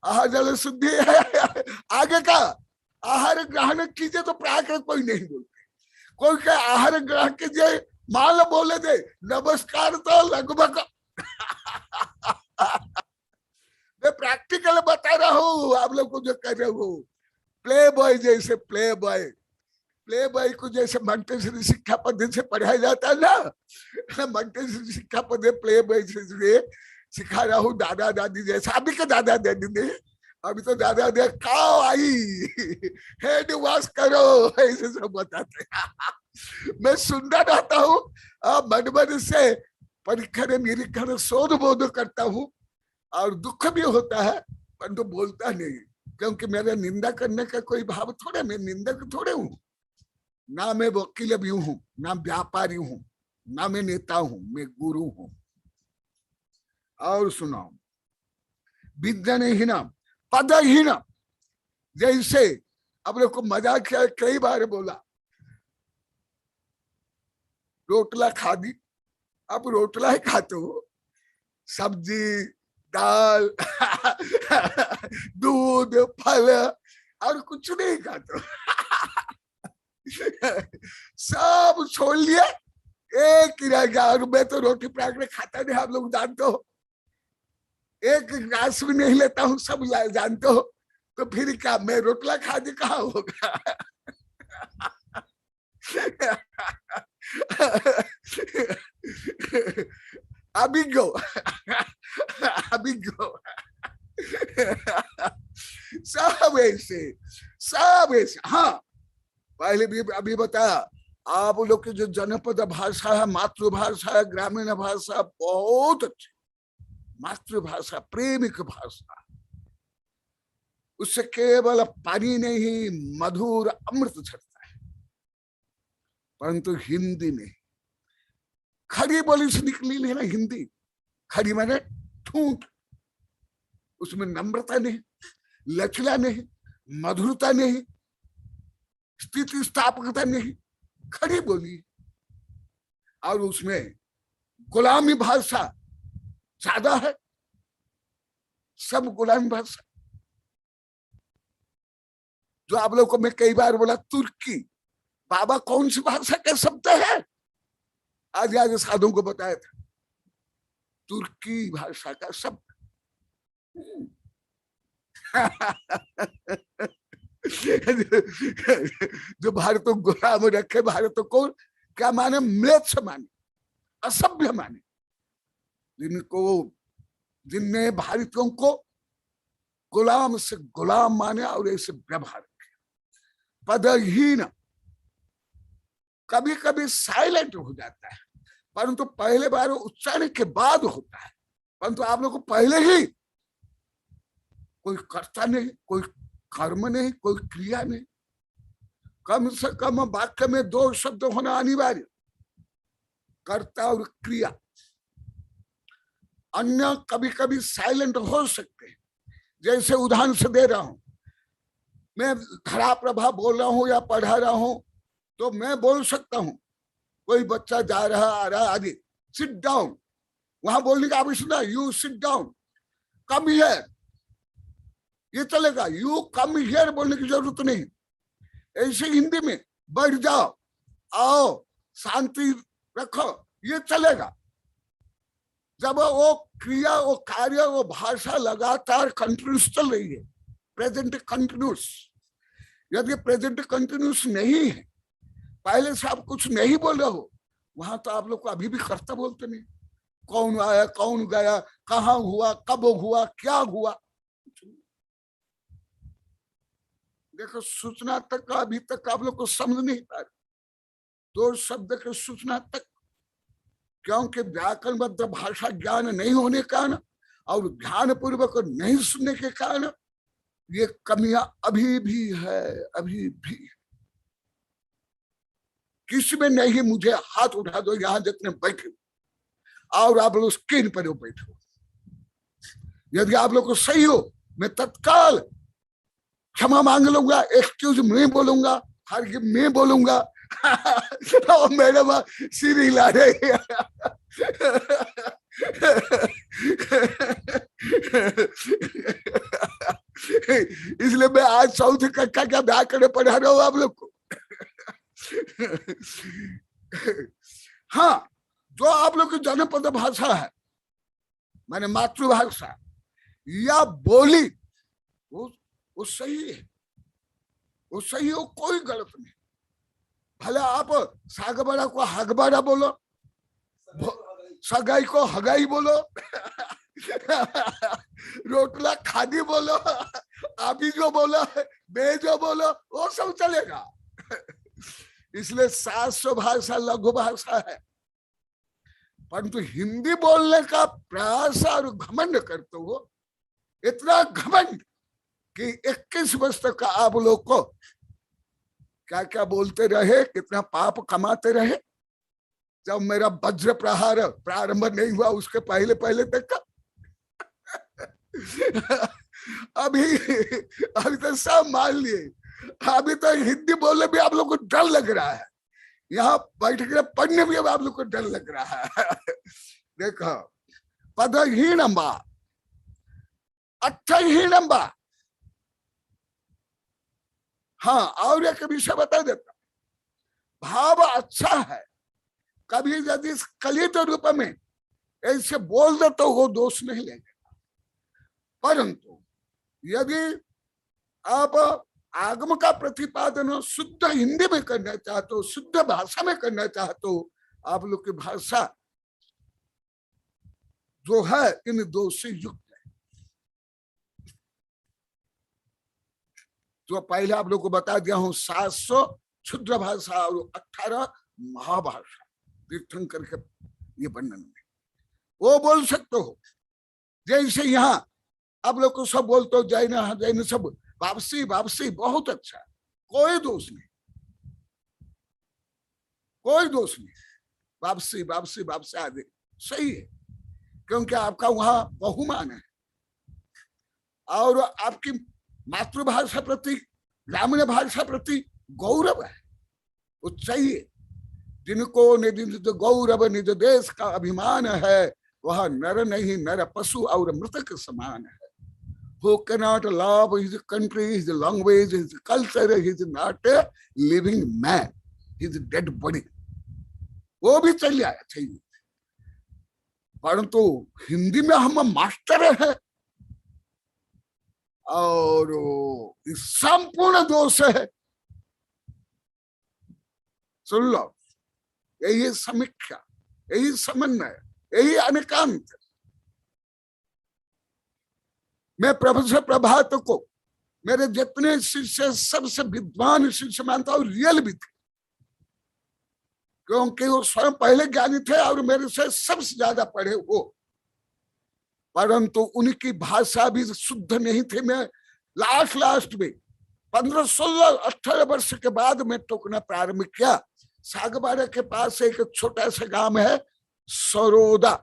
आहार जल शुद्धि आगे का आहार ग्रहण कीजिए तो प्राकृत कोई नहीं बोलते। कोई का आहार ग्रहण कीजिए मान बोले दे नमस्कार तो लगभग मैं प्रैक्टिकल बता रहा हूँ आप लोग को जो कर रहे हो। प्ले बॉय जैसे प्ले बॉय, प्ले बॉय को जैसे मंटेसरी शिक्षा पद्धति से पढ़ाया जाता है ना, मंटेसरी शिक्षा पद्धति प्ले बॉय से सिखा रहा हूँ दादा दादी जैसा। अभी के दादा दादी ने, अभी तो दादा दादी काओ आई हेड वॉश करो ऐसे सब बताते हैं। मैं सुनता रहता हूँ, मन मन से परीक्षण निरीक्षण शोध बोध करता हूँ और दुख भी होता है, परंतु बोलता नहीं, क्योंकि मेरा निंदा करने का कोई भाव थोड़े, मैं निंदक थोड़े हूँ ना, मैं वकील भी हूँ ना व्यापारी हूँ ना मैं नेता हूँ, मैं गुरु हूँ। और सुनाओ, विद्याहीन पदहीन, जैसे अब लोग को मजाक किया, कई बार बोला रोटला खा दी, अब रोटला ही खाते हो, सब्जी दाल दूध फल और कुछ नहीं खाते। सब छोड़ लिए, एक ही रह गया। और मैं तो रोटी पराठे खाता नहीं, आप लोग जानते हो, एक गिलास भी नहीं लेता हूँ, सब जानते हो। तो फिर क्या मैं रोटला खा दी कहाँ होगा। अभी गो अभी गो सब ऐसे। हाँ, पहले भी अभी बताया, आप लोग की जो जनपद भाषा है, मातृभाषा है, ग्रामीण भाषा बहुत अच्छी, मातृभाषा प्रेमिक भाषा, उससे केवल पानी नहीं मधुर अमृत झरता है। परंतु हिंदी में खड़ी बोली से निकली नहीं ना, हिंदी खड़ी मैंने ठूंठ, उसमें नम्रता नहीं, लचला नहीं, मधुरता नहीं, स्थिति स्थापकता नहीं, खड़ी बोली। और उसमें गुलामी भाषा ज्यादा है, सब गुलामी भाषा। जो आप लोग को मैं कई बार बोला तुर्की, बाबा कौन सी भाषा का शब्द है, आज साधुओं को बताया था, तुर्की भाषा का शब्द। जो भारत को गुलाम रखे, भारत को क्या माने, म्लेच्छ माने, असभ्य माने, जिनने भारतीयों को गुलाम से गुलाम माने और ऐसे व्यवहार किया। पदहीन कभी कभी साइलेंट हो जाता है, परंतु पहले बार उच्चारण के बाद होता है, परंतु आप लोग को पहले ही कोई कर्ता नहीं, कोई कर्म नहीं, कोई क्रिया नहीं। कम से कम वाक्य में 2 शब्द होना अनिवार्य, कर्ता और क्रिया। अन्य कभी कभी साइलेंट हो सकते हैं। जैसे उदाहरण से दे रहा हूं, मैं धरा प्रभा बोल रहा हूं या पढ़ा रहा हूं, तो मैं बोल सकता हूं, कोई बच्चा जा रहा आ रहा आदि, सिट डाउन, वहां बोलने का आवश्यकता, you sit down, come here, ये चलेगा। यू कम हियर बोलने की जरूरत नहीं। ऐसे हिंदी में बैठ जाओ, आओ, शांति रखो, ये चलेगा। जब वो क्रिया, वो कार्य, वो भाषा लगातार कंटिन्यूस चल रही है, प्रेजेंट कंटिन्यूस। यदि प्रेजेंट कंटिन्यूस नहीं है, पहले से आप कुछ नहीं बोल रहे हो, वहां तो आप लोग को अभी भी कर्ता बोलते नहीं। कौन आया, कौन गया, कहाँ हुआ, कब हुआ, क्या हुआ, देखो सूचना तक अभी तक आप लोग को समझ नहीं पा रहे। 2 शब्द के सूचना तक, क्योंकि व्याकरणबद्ध भाषा ज्ञान नहीं होने के कारण और ध्यान पूर्वक नहीं सुनने के कारण ये कमियां अभी भी है, अभी भी। किसी में नहीं, मुझे हाथ उठा दो यहां जितने बैठे, और आप लोग स्क्रीन पर बैठे हो। यदि आप लोग को सही हो, मैं तत्काल क्षमा मांग लूंगा, एक्सक्यूज मैं बोलूंगा, फॉरगिव मैं बोलूंगा। मैडम सिर हिला रही है। इसलिए मैं आज 4th कक्षा का व्याकरण पढ़ा रहा हूं आप लोग को। हाँ, जो आप लोग की जनपद भाषा है, माने मातृभाषा या बोली, वो सही है, वो सही हो, कोई गलत नहीं। भले आप सागबाड़ा को हगबाड़ा बोलो, सगाई को हगाई बोलो, रोटला खादी बोलो, अभी जो बोलो, बे जो बोलो, वो सब चलेगा। इसलिए 700 भाषा लघु भाषा है, परंतु हिंदी बोलने का प्रयास और घमंड करते हो, इतना घमंड कि 21 वर्ष तक आप लोग को क्या क्या बोलते रहे, कितना पाप कमाते रहे। जब मेरा वज्र प्रहार प्रारंभ नहीं हुआ उसके पहले पहले तक का अभी तो सब मान लिए। अभी तो हिंदी बोलने भी आप लोग को डर लग रहा है, यहाँ बैठ कर पढ़ने भी अब आप लोग को डर लग रहा है। देखो, पदहीनम्बा अर्थहीनम्बा। हाँ, और एक विषय बता देता, भाव अच्छा है, कभी यदि कलित रूप में ऐसे बोल दे तो वो दोष नहीं लगेगा, परंतु यदि आप आगम का प्रतिपादन शुद्ध हिंदी में करना चाहते हो, शुद्ध भाषा में करना चाहते हो, आप लोग की भाषा जो है इन दोष से युक्त है। जो पहले आप लोग को बता दिया हूं, 700 क्षुद्र भाषा और 18 महाभाषा तीर्थंकर के ये वर्णन में वो बोल सकते हो। जैसे यहाँ आप लोग को सब बोलते हो जैन जैन सब वापसी वापसी, बहुत अच्छा, कोई दोष नहीं, कोई दोष नहीं, वापसी वापसी वापसी आदि सही है, क्योंकि आपका वहां बहुमान है और आपकी मातृभाषा प्रति, ग्रामीण भाषा प्रति गौरव है, वो चाहिए। जिनको निज गौरव निज देश का अभिमान है, वह नर नहीं नर पशु और मृतक समान है। Who cannot love his country, his language, his culture, he is not a living man, he is dead body। वो भी चल जाए चाहिए, परंतु हिंदी में हम मास्टर है और संपूर्ण दोष है। सुन लो, यही समीक्षा, यही समन्वय, यही अनेकांत। मैं प्रोफेसर प्रभात को मेरे जितने शिष्य सबसे विद्वान शिष्य मानता हूं, रियल भी थे, क्योंकि वो स्वयं पहले ज्ञानी थे और मेरे से सबसे ज्यादा पढ़े वो, परंतु उनकी भाषा भी शुद्ध नहीं थी। मैं लास्ट में 15, 16, 18 वर्ष के बाद मैं टोकना प्रारंभ किया। सागबाड़ा के पास एक छोटा सा गांव है सरोदा,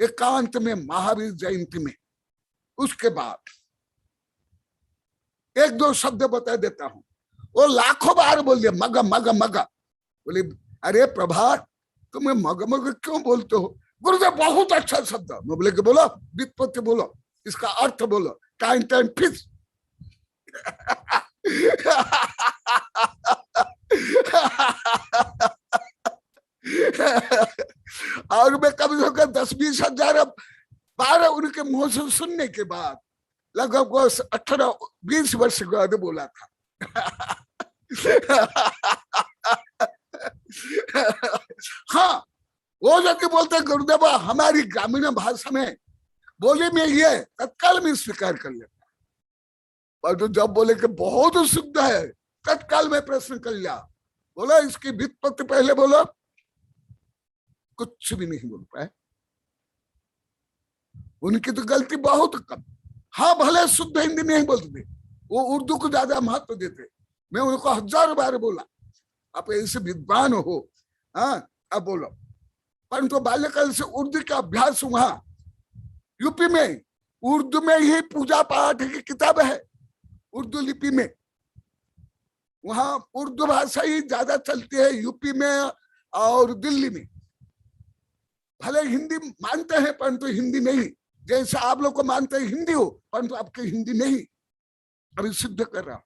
एकांत में महावीर जयंती में। उसके बाद 1-2 शब्द बता देता हूं, वो लाखों बार बोल दिया मग मग मग। बोले अरे प्रभात, तुम्हें मग मग क्यों बोलते हो? गुरुदेव बहुत अच्छा शब्द। मैं बोले कि बोलो, व्युत्पत्ति बोलो, इसका अर्थ बोलो, टाइम टाइम फिक्स। और मैं कम से कम 10-20 हजार बार उनके मुंह से सुनने के बाद लगभग 18-20 वर्ष के बाद बोला था। हाँ, वो जाके बोलते गुरुदेव हमारी ग्रामीण भाषा में बोले में ये तत्काल में स्वीकार कर लेता, पर तो जब बोले कि बहुत शुद्ध है तत्काल में प्रश्न कर लिया। बोला इसकी व्युत्पत्ति पहले बोलो, कुछ भी नहीं बोल पाए। उनकी तो गलती बहुत कम। हाँ, भले शुद्ध हिंदी नहीं बोलते थे, वो उर्दू को ज्यादा महत्व देते। मैं उनको 1000 बार बोला आप ऐसे विद्वान हो, हाँ अब बोलो, परंतु बाल्यकाल से उर्दू का अभ्यास वहां यूपी में उर्दू में ही पूजा पाठ की किताब है, उर्दू लिपि में। वहां उर्दू भाषा ही ज्यादा चलती है यूपी में और दिल्ली में। भले हिंदी मानते हैं परंतु हिंदी नहीं, जैसे आप लोग को मानते हैं हिंदी हो, परंतु आपकी हिंदी नहीं। अभी सिद्ध कर रहा हूं,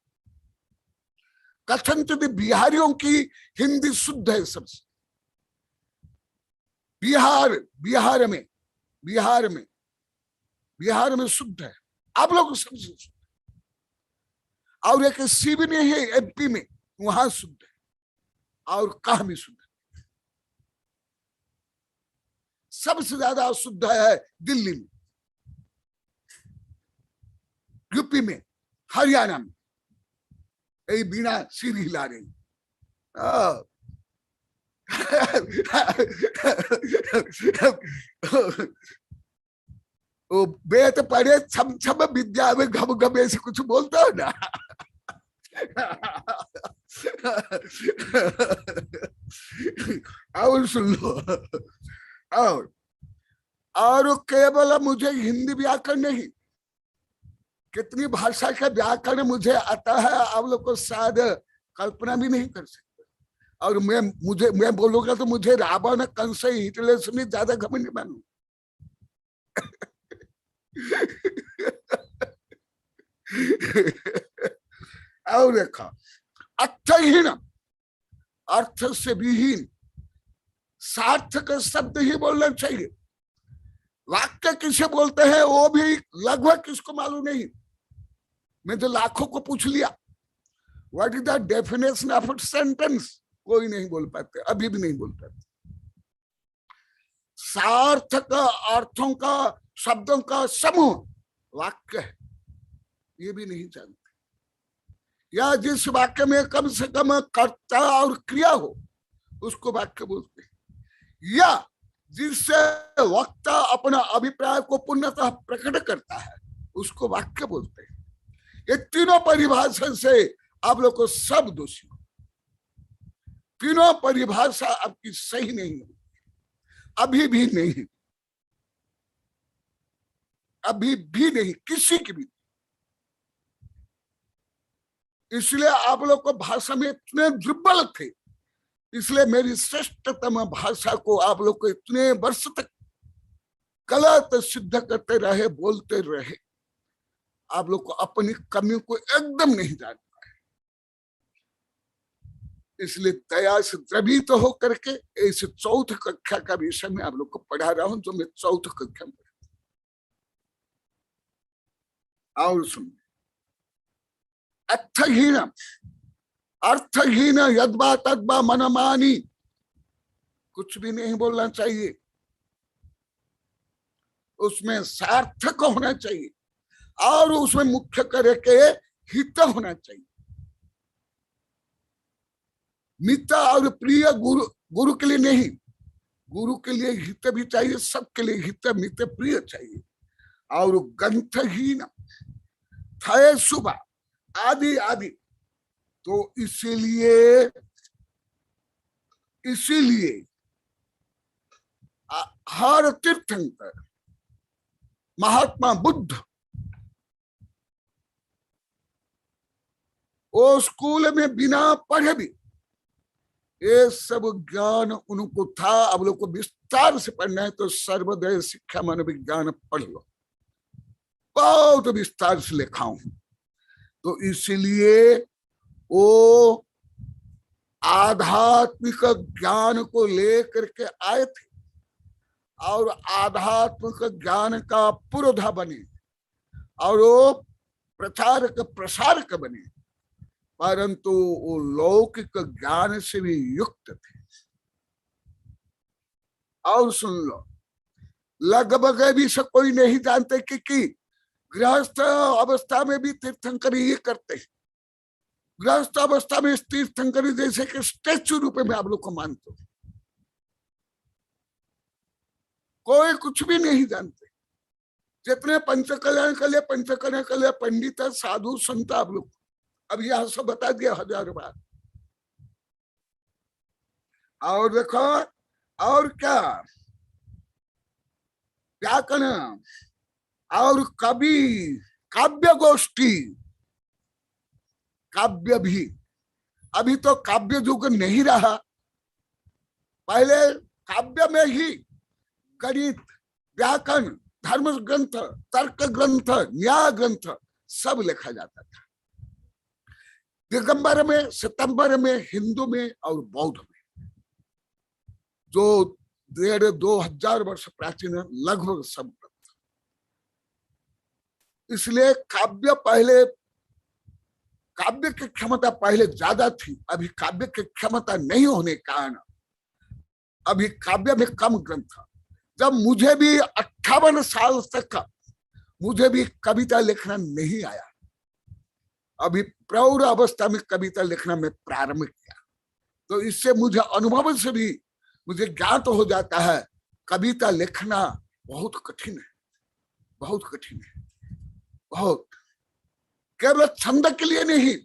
कथनचित बिहारियों की हिंदी शुद्ध है सबसे। बिहार में शुद्ध है, आप लोग सबसे शुद्ध। और एक सिवनी है एमपी में, वहां शुद्ध है। और कहाँ भी शुद्ध। सबसे ज्यादा अशुद्ध है दिल्ली में, यूपी में, हरियाणा में। यही बीना सिर हिला रही। वो वेद पढ़े छम छम विद्या में घम घम ऐसे कुछ बोलता हो ना। और सुन लो, और केवल मुझे हिंदी व्याकरण नहीं, कितनी भाषा का व्याकरण मुझे आता है आप लोग को शायद कल्पना भी नहीं कर सकते। और मैं बोलूंगा तो मुझे रावण, कंस, हिटलर से भी ज्यादा घमंडी मानू। और देखा, अर्थहीन, अर्थ से विहीन, सार्थक शब्द ही बोलना चाहिए। वाक्य किसे बोलते हैं वो भी लगभग किसको मालूम नहीं। मैं तो लाखों को पूछ लिया, what is the definition of a sentence, कोई नहीं बोल पाते, अभी भी नहीं बोल पाते। सार्थक अर्थों का, शब्दों का समूह वाक्य है, ये भी नहीं जानते। या जिस वाक्य में कम से कम कर्ता और क्रिया हो उसको वाक्य बोलते हैं, या जिससे वक्ता अपना अभिप्राय को पूर्णतः प्रकट करता है उसको वाक्य बोलते हैं। ये तीनों परिभाषा से आप लोग को सब दोषी हो। तीनों परिभाषा आपकी सही नहीं है, अभी भी नहीं, अभी भी नहीं, किसी की भी। इसलिए आप लोग को भाषा में इतने दुर्बल थे, इसलिए मेरी श्रेष्ठतम भाषा को आप लोग को इतने वर्ष तक गलत सिद्ध करते रहे, बोलते रहे। आप लोग को अपनी कमियों को एकदम नहीं जान पाए। इसलिए दया से द्रवित हो करके इस चौथ कक्षा का विषय में आप लोग को पढ़ा रहा हूं, जो मैं चौथ कक्षा में पढ़ा। और सुन, अर्थहीन, अर्थहीन यद्वा तद्वा मनमानी, कुछ भी नहीं बोलना चाहिए। उसमें सार्थक होना चाहिए और उसमें मुख्य करके हित होना चाहिए। मित्र और प्रिय गुरु के लिए नहीं, गुरु के लिए हित भी चाहिए, सबके लिए हित, मित्र, प्रिय चाहिए। और ग्रंथहीन, थय शुभ आदि आदि। तो इसीलिए हर तीर्थंकर, महात्मा बुद्ध, वो स्कूल में बिना पढ़े भी ये सब ज्ञान उनको था। अब लोग को विस्तार से पढ़ना है तो सर्वोदय शिक्षा मन विज्ञान पढ़ लो, बहुत विस्तार से लिखा हूं। तो इसलिए वो आध्यात्मिक ज्ञान को लेकर के आए थे और आध्यात्मिक ज्ञान का पुरोधा बने और वो प्रचारक प्रसारक बने, परंतु वो लौकिक ज्ञान से भी युक्त थे। और सुन लो, लगभग भी से कोई नहीं जानते कि गृहस्थ अवस्था में भी तीर्थंकर ये करते हैं। गृहस्थ अवस्था में तीर्थंकर जैसे कि स्टैचू रूप में आप लोग को मानते हो, कोई कुछ भी नहीं जानते। जितने पंचकल्याण के लिए पंडित साधु संत आप लोग, अब यहां सब बता दिया 1000 बार। और देखो और क्या, व्याकरण और कवि, काव्य गोष्ठी, काव्य भी। अभी तो काव्य युग नहीं रहा, पहले काव्य में ही गणित, व्याकरण, धर्म ग्रंथ, तर्क ग्रंथ, न्याय ग्रंथ सब लिखा जाता था। दिगंबर में, सितंबर में, हिंदू में और बौद्ध में, जो 1500-2000 वर्ष प्राचीन है, लगभग सब ग्रंथ। इसलिए काव्य पहले काव्य की क्षमता पहले ज्यादा थी, अभी काव्य की क्षमता नहीं होने के कारण अभी काव्य में कम ग्रंथ था। जब मुझे भी 58 साल तक मुझे भी कविता लिखना नहीं आया, अभी प्रौढ़ अवस्था में कविता लिखना मैं प्रारंभ किया, तो इससे मुझे अनुभव से भी मुझे ज्ञात हो जाता है कविता लिखना बहुत कठिन है, बहुत कठिन है, बहुत। केवल छंद के लिए नहीं,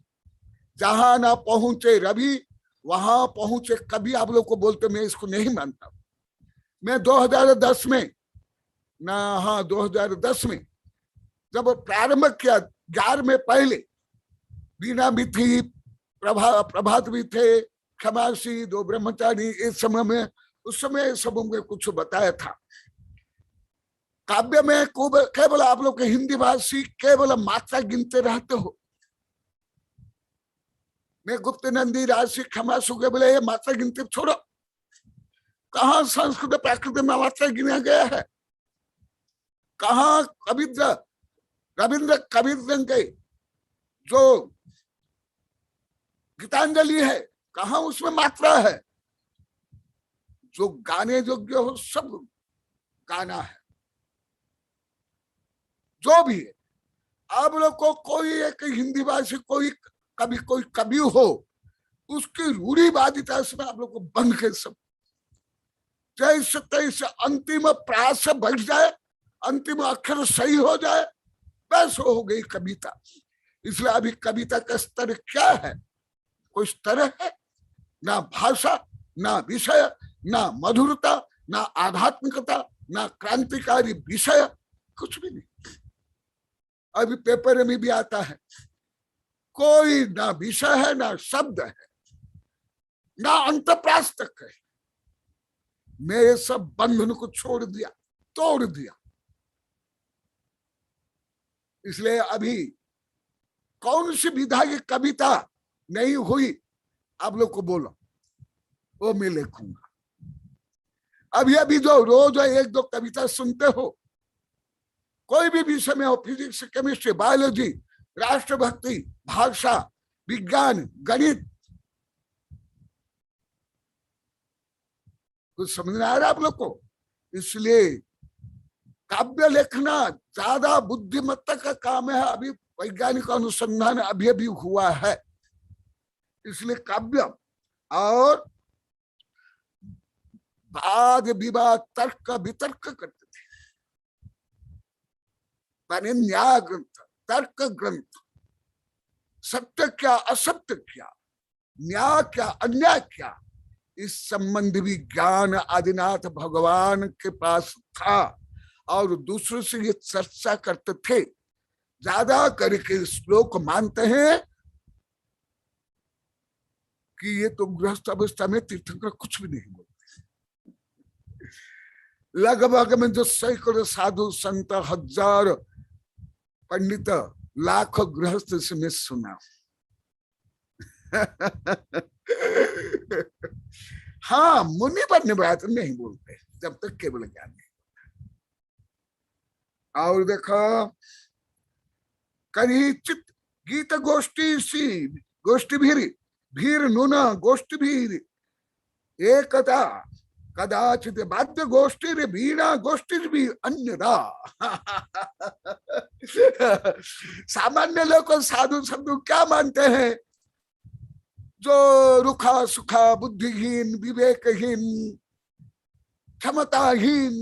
जहां ना पहुंचे रवि वहां पहुंचे कवि। आप लोग को बोलते मैं इसको नहीं मानता। मैं 2010 में 2010 में जब प्रारंभ किया, 11 में पहले बीना भी थी, प्रभात भी थे, क्षमासी, 2 ब्रह्मचारी, इस समय में, उस समय सब में कुछ बताया था। काव्य में केवल आप लोग के हिंदी भाषी केवल मात्रा गिनते रहते हो। मैं गुप्त नंदी, राशि, क्षमा, सुगे बोले ये मात्रा गिनते छोड़ो। कहाँ संस्कृत प्राकृत में मात्रा गिना गया है? कहाँ रविंद्र कबीर के जो गीतांजलि है, कहाँ उसमें मात्रा है? जो गाने योग्य हो सब गाना है, जो भी है। आप लोग को कोई एक हिंदी भाषी कोई कवि हो, उसकी रूढ़िवादिता से आप लोग को बंद कर सब, जैसे तैसे अंतिम प्रास बढ़ जाए, अंतिम अक्षर सही हो जाए, बस हो गई कविता। इसलिए अभी कविता का स्तर क्या है? कोई स्तर है? ना भाषा, ना विषय, ना मधुरता, ना आध्यात्मिकता, ना क्रांतिकारी विषय, कुछ भी नहीं। अभी पेपर में भी आता है, कोई ना विषय है, ना शब्द है, ना अंतप्रास तक है। मेरे सब बंधन को छोड़ दिया, तोड़ दिया। इसलिए अभी कौन सी विधा की कविता नहीं हुई आप लोग को बोलो, वो मैं लिखूंगा। अभी अभी जो रोज 1-2 कविता सुनते हो, कोई भी विषय में हो, फिजिक्स, केमिस्ट्री, बायोलॉजी, राष्ट्रभक्ति, भाषा, विज्ञान, गणित, कुछ समझ में आ रहा है आप लोग को? इसलिए काव्य लिखना ज्यादा बुद्धिमत्ता का काम है। अभी वैज्ञानिक अनुसंधान अभी हुआ है, इसलिए काव्य और वाद विवाद, तर्क वितर्क करते थे, माने न्याय ग्रंथ, तर्क ग्रंथ, सत्य क्या असत्य क्या, न्याय क्या अन्याय क्या, इस संबंध भी ज्ञान आदिनाथ भगवान के पास था। और दूसरों से ये चर्चा करते थे। ज्यादा करके श्लोक मानते हैं कि ये तो गृहस्थ अवस्था में तीर्थंकर कुछ भी नहीं बोलते। लगभग में जो सैकड़ों साधु संत, 1000 पंडित, लाखों गृहस्थ से मैं सुना। हाँ, मुनि बनने बात नहीं बोलते जब तक केवल ज्ञान नहीं। और देखो, करीचित गीत गोष्ठी सी, गोष्ठी भीर नूना गोष्ठी भीर एकता कदाचित वाद्य गोष्ठी रे वीणा गोष्ठी भी अन्यदा। सामान्य लोग साधु शब्द क्या मानते हैं? जो रुखा सुखा, बुद्धिहीन, विवेकहीन, क्षमताहीन,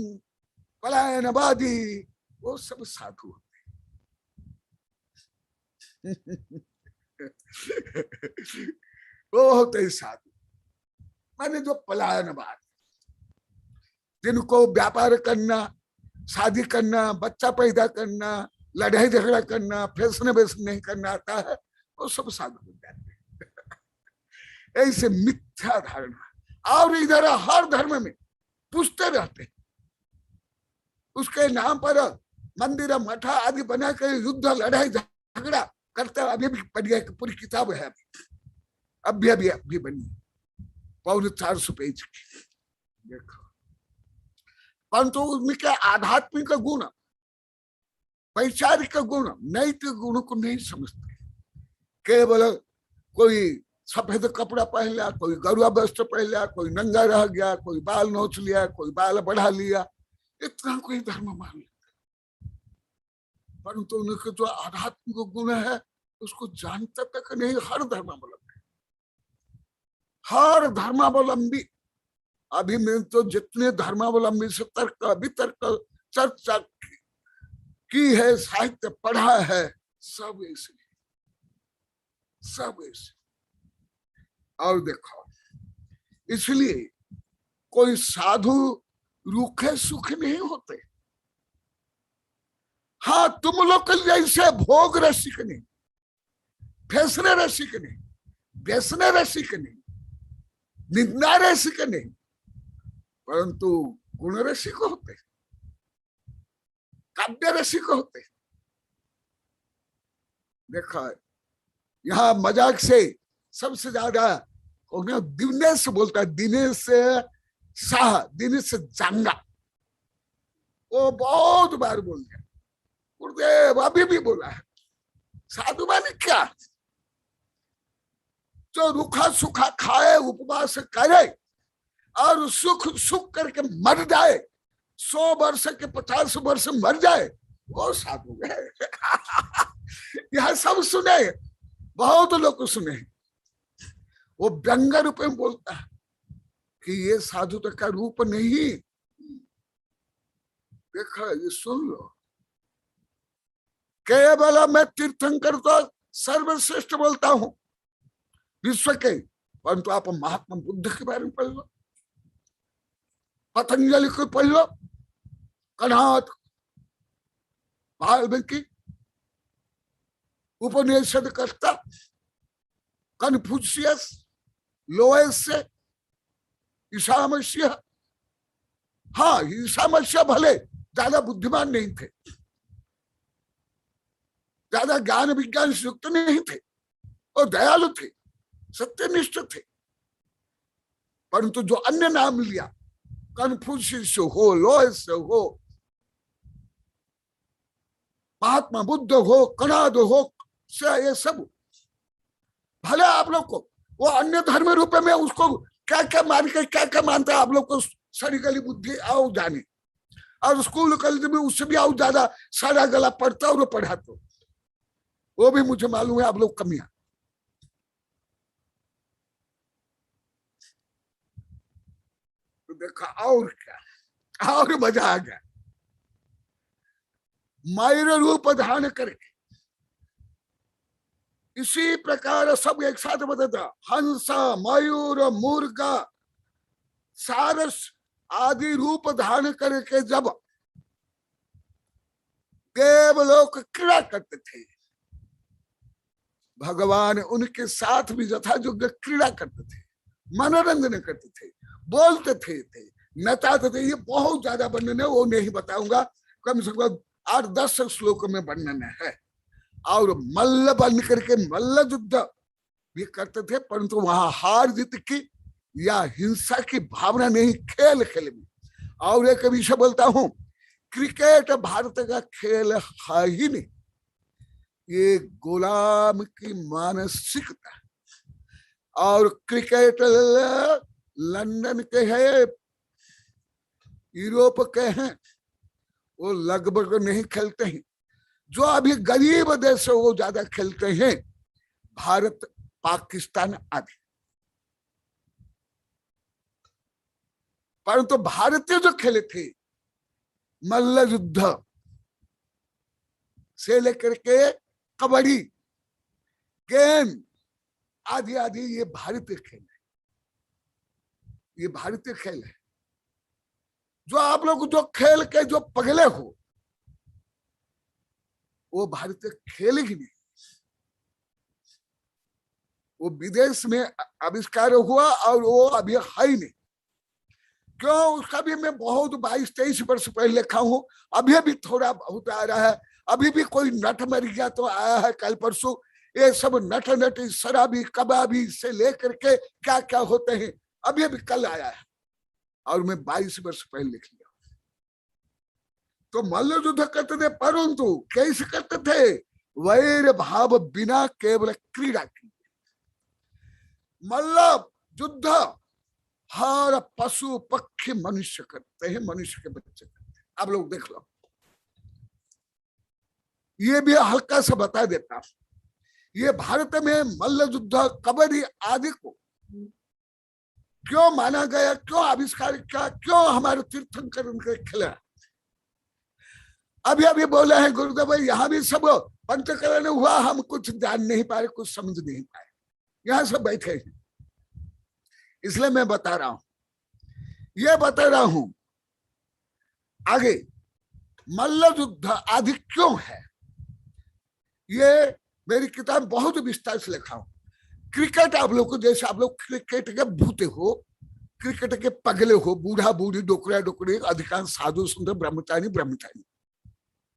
पलायनवादी, वो सब साधु होते वो होते साधु, माने जो पलायनवाद, जिनको व्यापार करना, शादी करना, बच्चा पैदा करना, लड़ाई झगड़ा करना, फैशन वैशन नहीं करना आता है, वो सब साधु बन जाते हैं। ऐसे मिथ्या धारणा। और इधर हर धर्म में पूछते रहते हैं, उसके नाम पर मंदिर मठा आदि बना कर युद्ध लड़ाई झगड़ा करते। अभी भी पढ़िए, पूरी किताब है अभी बनी, 450 पेज की, देखो। परंतु उनके आध्यात्मिक गुण, वैचारिक गुण, नैतिक गुण को नहीं समझते। केवल कोई सफेद कपड़ा पहन लिया, कोई गरुआ वस्त्र पहन लिया, कोई नंगा रह गया, कोई बाल नोच लिया, कोई बाल बढ़ा लिया, इतना कोई धर्म मान लिया। परंतु उनके जो आध्यात्मिक गुण है उसको जानते तक नहीं। हर धर्मावलंबी, हर धर्मावलंबी, अभी मैं तो जितने धर्मावलंबी से तर्क वितर्क चर्चा की है, साहित्य पढ़ा है, सब ऐसे, सब ऐसे। और देखो, इसलिए कोई साधु रूखे सुख नहीं होते। हाँ, तुम लोग जैसे भोग रसिक नहीं, फैसले रसिक नहीं, व्यसने रसिक नहीं, निंदा रसिक नहीं, परंतु गुण रसिक होते, काव्य रसिक होते। देखो, यहाँ मजाक से सबसे ज्यादा दिनेश बोलता है, दिनेश शाह, दिनेश जांगा, वो बहुत बार बोल गया। गुरुदेव अभी भी बोला है, साधु माने क्या? जो रूखा सूखा खाए, उपवास करे और सुख सुख करके मर जाए, 100 वर्ष के 50 वर्ष मर जाए, वो साधु है। यह सब सुने, बहुत लोग सुने। वो व्यंग रूप में बोलता है कि ये साधुता का रूप नहीं। देखो, ये सुन लो, केवल मैं तीर्थंकर तो सर्वश्रेष्ठ बोलता हूं विश्व के, परंतु आप महात्मा बुद्ध के बारे में पढ़ लो, पतंजलि को पढ़ लो, कणाद, वाल्मीकि, उपनिषद कर्ता, कन्फ्यूशियस, लोएस, ईसा मसीह। हाँ, ईसा मसीह भले ज्यादा बुद्धिमान नहीं थे, ज्यादा ज्ञान विज्ञान से युक्त नहीं थे, और दयालु थे, सत्यनिष्ठ थे, परंतु जो अन्य नाम लिया, कन्फ्यूशियस हो, लोएस हो, महात्मा बुद्ध हो, कणाद हो, ये सब भले आप लोग को वो अन्य धर्म रूप में उसको क्या क्या मान के क्या क्या मानता है, आप लोग को सारी गली बुद्धि आओ जाने, और स्कूल कॉलेज में उससे भी आओ ज्यादा सारा गला पढ़ता और पढ़ाते, वो भी मुझे मालूम है आप लोग कमियां। तो देखा, और क्या, और मजा आ गया। मायर रूप धारण करके इसी प्रकार सब एक साथ बताता, हंसा, मयूर, मुर्गा, सारस आदि रूप धारण करके जब देवलोक क्रीड़ा करते थे, भगवान उनके साथ भी यथायोग्य क्रीड़ा करते थे, मनोरंजन करते थे, बोलते थे, नचाते थे। ये बहुत ज्यादा वर्णन है, वो नहीं बताऊंगा, कम से कम 8-10 श्लोक में वर्णन है। और मल्ल बन करके मल्ल युद्ध भी करते थे, परंतु वहां हार जीत की या हिंसा की भावना नहीं, खेल खेल में। और एक विषय बोलता हूं, क्रिकेट भारत का खेल है ही नहीं, ये गुलाम की मानसिकता। और क्रिकेट लंदन के है, यूरोप के हैं, वो लगभग नहीं खेलते हैं। जो अभी गरीब देश है वो ज्यादा खेलते हैं, भारत, पाकिस्तान आदि। परंतु भारतीय जो खेले थे मल्ल युद्ध से लेकर के कबड्डी, गेम आदि आदि, ये भारतीय खेल है, ये भारतीय खेल है। जो आप लोग जो खेल के जो पगले हो, वो भारतीय खेल ही नहीं, वो विदेश में आविष्कार हुआ और वो अभी है ही नहीं। क्यों? उसका भी मैं बहुत 22-23 वर्ष पहले लिखा हूं, अभी भी थोड़ा बहुत आ रहा है। अभी भी कोई नट मर गया तो आया है कल परसों, ये सब नट नट शराबी कबाबी से लेकर के क्या क्या होते हैं, अभी भी कल आया है, और मैं 22 वर्ष पहले लिख लिया। तो मल्ल युद्ध करते थे, परंतु कैसे करते थे? वैर भाव बिना केवल क्रीड़ा की। मल्ल युद्ध हर पशु पक्षी मनुष्य करते हैं, मनुष्य के बच्चे करते हैं। आप लोग देख लो, ये भी हल्का सा बता देता हूं। ये भारत में मल्ल युद्ध, कबड्डी आदि को क्यों माना गया, क्यों आविष्कार किया, क्यों हमारे तीर्थंकर उनके खिला। अभी अभी बोले हैं गुरुदेव भाई, यहाँ भी सब पंचकरण हुआ, हम कुछ जान नहीं पाए, कुछ समझ नहीं पाए, यहाँ सब बैठे हैं। इसलिए मैं बता रहा हूं, ये बता रहा हूं आगे मल्ल युद्ध आदि क्यों है। ये मेरी किताब बहुत विस्तार से लिखा हूं। क्रिकेट आप लोग को, जैसे आप लोग क्रिकेट के भूते हो, क्रिकेट के पगले हो, बूढ़ा बूढ़ी डोकरा डोकरे, अधिकांश साधु सुंदर ब्रह्मचारी ब्रह्मचारी,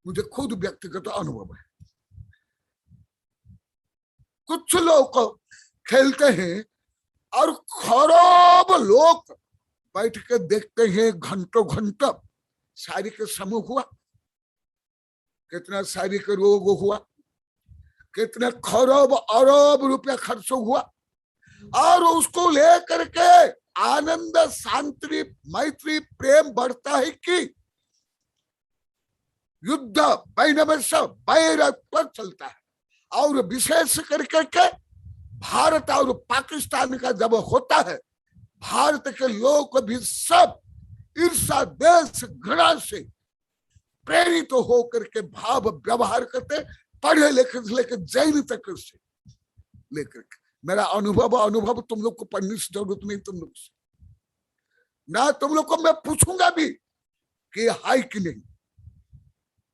मुझे खुद व्यक्तिगत अनुभव है। कुछ लोग खेलते हैं और खरब लोग बैठ के देखते हैं घंटों घंटों। शारीरिक समूह हुआ, कितना शारीरिक रोग हुआ, कितने खरब अरब रुपया खर्च हुआ, और उसको लेकर के आनंद शांति मैत्री प्रेम बढ़ता है कि युद्ध वैनवश वैर पर चलता है। और विशेष करके के भारत और पाकिस्तान का जब होता है, भारत के लोग भी सब ईर्षा देश घृणा से प्रेरित तो होकर के भाव व्यवहार करते, पढ़े लिखे से लेकर जैन तक से लेकर के। मेरा अनुभव तुम लोग को पढ़ने की जरूरत नहीं, तुम लोग से ना, तुम लोग को मैं पूछूंगा भी कि हाई कि नहीं,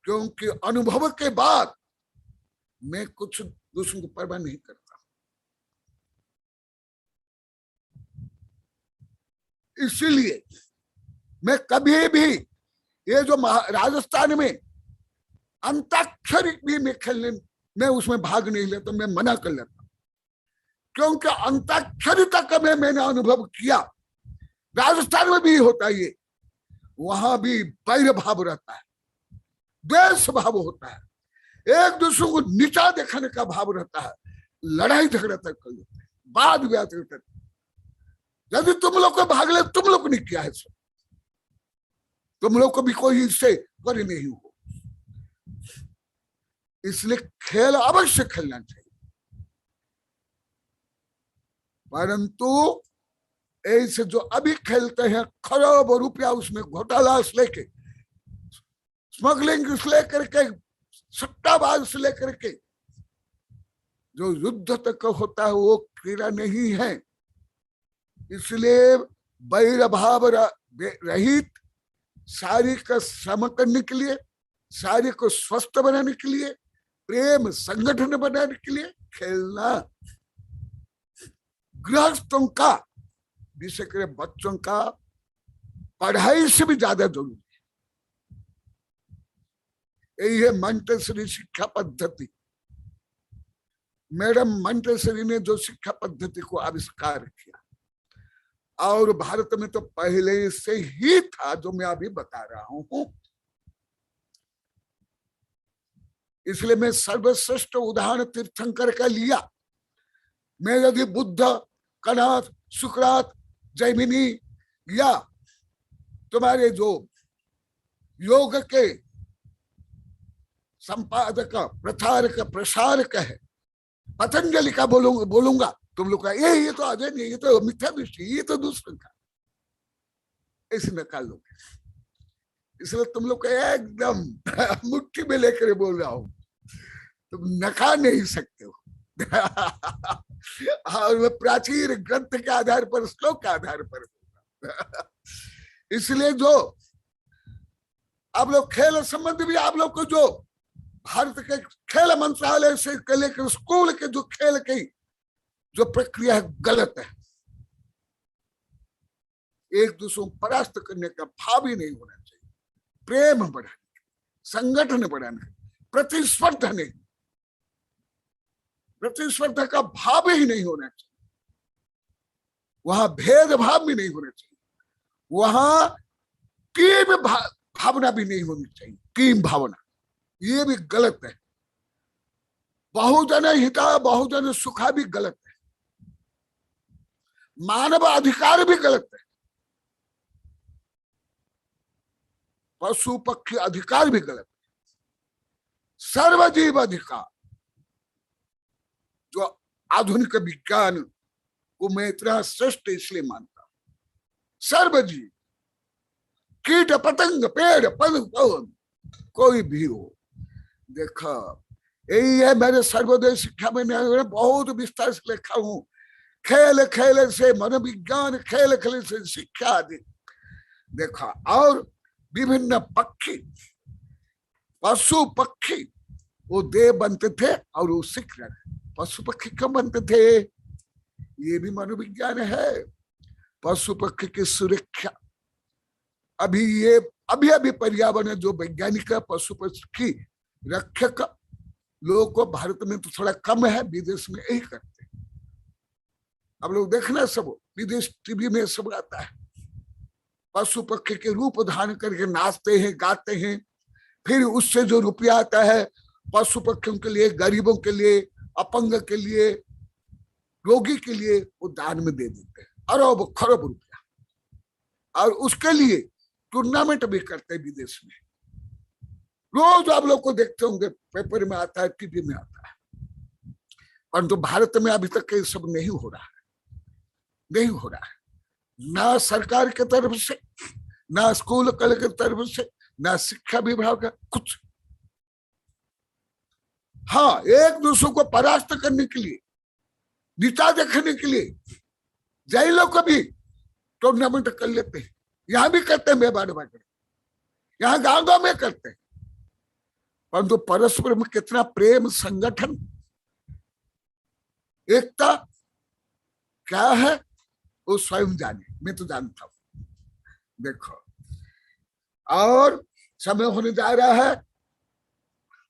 क्योंकि अनुभव के बाद मैं कुछ दूसरों को परवाह नहीं करता। इसीलिए मैं कभी भी ये जो राजस्थान में अंताक्षरी भी मैं खेलने में उसमें भाग नहीं लेता, मैं मना कर लेता, क्योंकि अंताक्षरी तक में मैंने अनुभव किया। राजस्थान में भी होता है ये, वहां भी वैर भाव रहता है, द्वेष भाव होता है, एक दूसरे को नीचा देखने का भाव रहता है, लड़ाई झगड़ा तक कर लेते हैं, वाद विवाद करते हैं। यदि तुम लोग को भाग ले, तुम लोग ने किया है सब, तुम लोग को भी कोई इससे बड़ी नहीं हो। इसलिए खेल अवश्य खेलना चाहिए, परंतु ऐसे जो अभी खेलते हैं खरब रुपया उसमें घोटाला से लेके, स्मगलिंग से लेकर के, सट्टाबाज से लेकर के, जो युद्ध तक होता है वो क्रीड़ा नहीं है। इसलिए वैर भाव रहित शारीरिक श्रम करने के लिए, शारीर को स्वस्थ बनाने के लिए, प्रेम संगठन बनाने के लिए खेलना गृहस्थों का, विशेष कर बच्चों का पढ़ाई से भी ज्यादा जरूरी है। यही है मंटेसरी शिक्षा पद्धति। मैडम मंटेसरी ने जो शिक्षा पद्धति को आविष्कार किया, और भारत में तो पहले से ही था, जो मैं अभी बता रहा हूं। इसलिए मैं सर्वश्रेष्ठ उदाहरण तीर्थंकर का लिया। मैं यदि बुद्ध, कणाद, सुकरात, जैमिनी या तुम्हारे जो योग के संपादक, प्रचारक, प्रसारक है, पतंजलि का बोलूंगा, तुम लोग का ये तो अजय नहीं, ये तो मिथ्या दृष्टि, ये तो दूसरे का, ऐसे निकाल लो। इसलिए तुम लोग का एकदम मुट्ठी में लेकर बोल रहा हूं, तुम नका नहीं सकते हो। और मैं प्राचीन ग्रंथ के आधार पर, श्लोक के आधार पर इसलिए जो आप लोग खेल संबंध भी, आप लोग को जो भारत के खेल मंत्रालय से लेकर स्कूल के जो खेल की जो प्रक्रिया है, गलत है। एक दूसरे को परास्त करने का भाव ही नहीं होना चाहिए, प्रेम बढ़ाने, संगठन बढ़ाने, प्रतिस्पर्धा नहीं, प्रतिस्पर्धा का भाव ही नहीं होना चाहिए, वहां भेदभाव भी नहीं होना चाहिए, वहां टीम भावना भी नहीं होनी चाहिए, टीम भावना, ये भी गलत है। बहुजन हिता बहुजन सुखा भी गलत है, मानव अधिकार भी गलत है, पशु पक्षी अधिकार भी गलत है, सर्वजीव अधिकार जो आधुनिक विज्ञान को मैं इतना श्रेष्ठ इसलिए मानता हूं। सर्वजीव, कीट पतंग पेड़ पौध कोई भी हो, देखा यही है मेरे सर्वोदय शिक्षा में बहुत विस्तार से लिखा हूं। खेल खेल से मनोविज्ञान, खेल खेल से शिक्षा आदि देखा। और विभिन्न पक्षी पशु पक्षी वो देव बनते थे और वो सीख रहे। पशु पक्षी क्यों बनते थे, ये भी मनोविज्ञान है। पशु पक्षी की सुरक्षा, अभी ये अभी पर्यावरण जो वैज्ञानिक पशु पक्षी रक्षक लोगों को भारत में तो थोड़ा कम है, विदेश में यही करते हैं। अब लोग देखना, सब विदेश टीवी में सब आता है, पशु पक्षी के रूप धारण करके नाचते हैं गाते हैं, फिर उससे जो रुपया आता है पशु पक्षियों के लिए, गरीबों के लिए, अपंग के लिए, रोगी के लिए वो दान में दे देते हैं अरब खरब रुपया। और उसके लिए टूर्नामेंट भी करते हैं विदेश में। रोज आप लोग को देखते होंगे, पेपर में आता है, टीवी में आता है। परंतु भारत में अभी तक ये सब नहीं हो रहा है, नहीं हो रहा है, ना सरकार की तरफ से, ना स्कूल कॉलेज की तरफ से, ना शिक्षा विभाग का कुछ। हाँ, एक दूसरे को परास्त करने के लिए, नीचा देखने के लिए जैलों को भी टूर्नामेंट कर लेते हैं। यहां भी करते हैं, मेवाड़ बाजार, यहाँ गांव में करते हैं। परंतु परस्पर में कितना प्रेम, संगठन, एकता क्या है वो स्वयं जाने, मैं तो जानता हूं। देखो, और समय होने जा रहा है।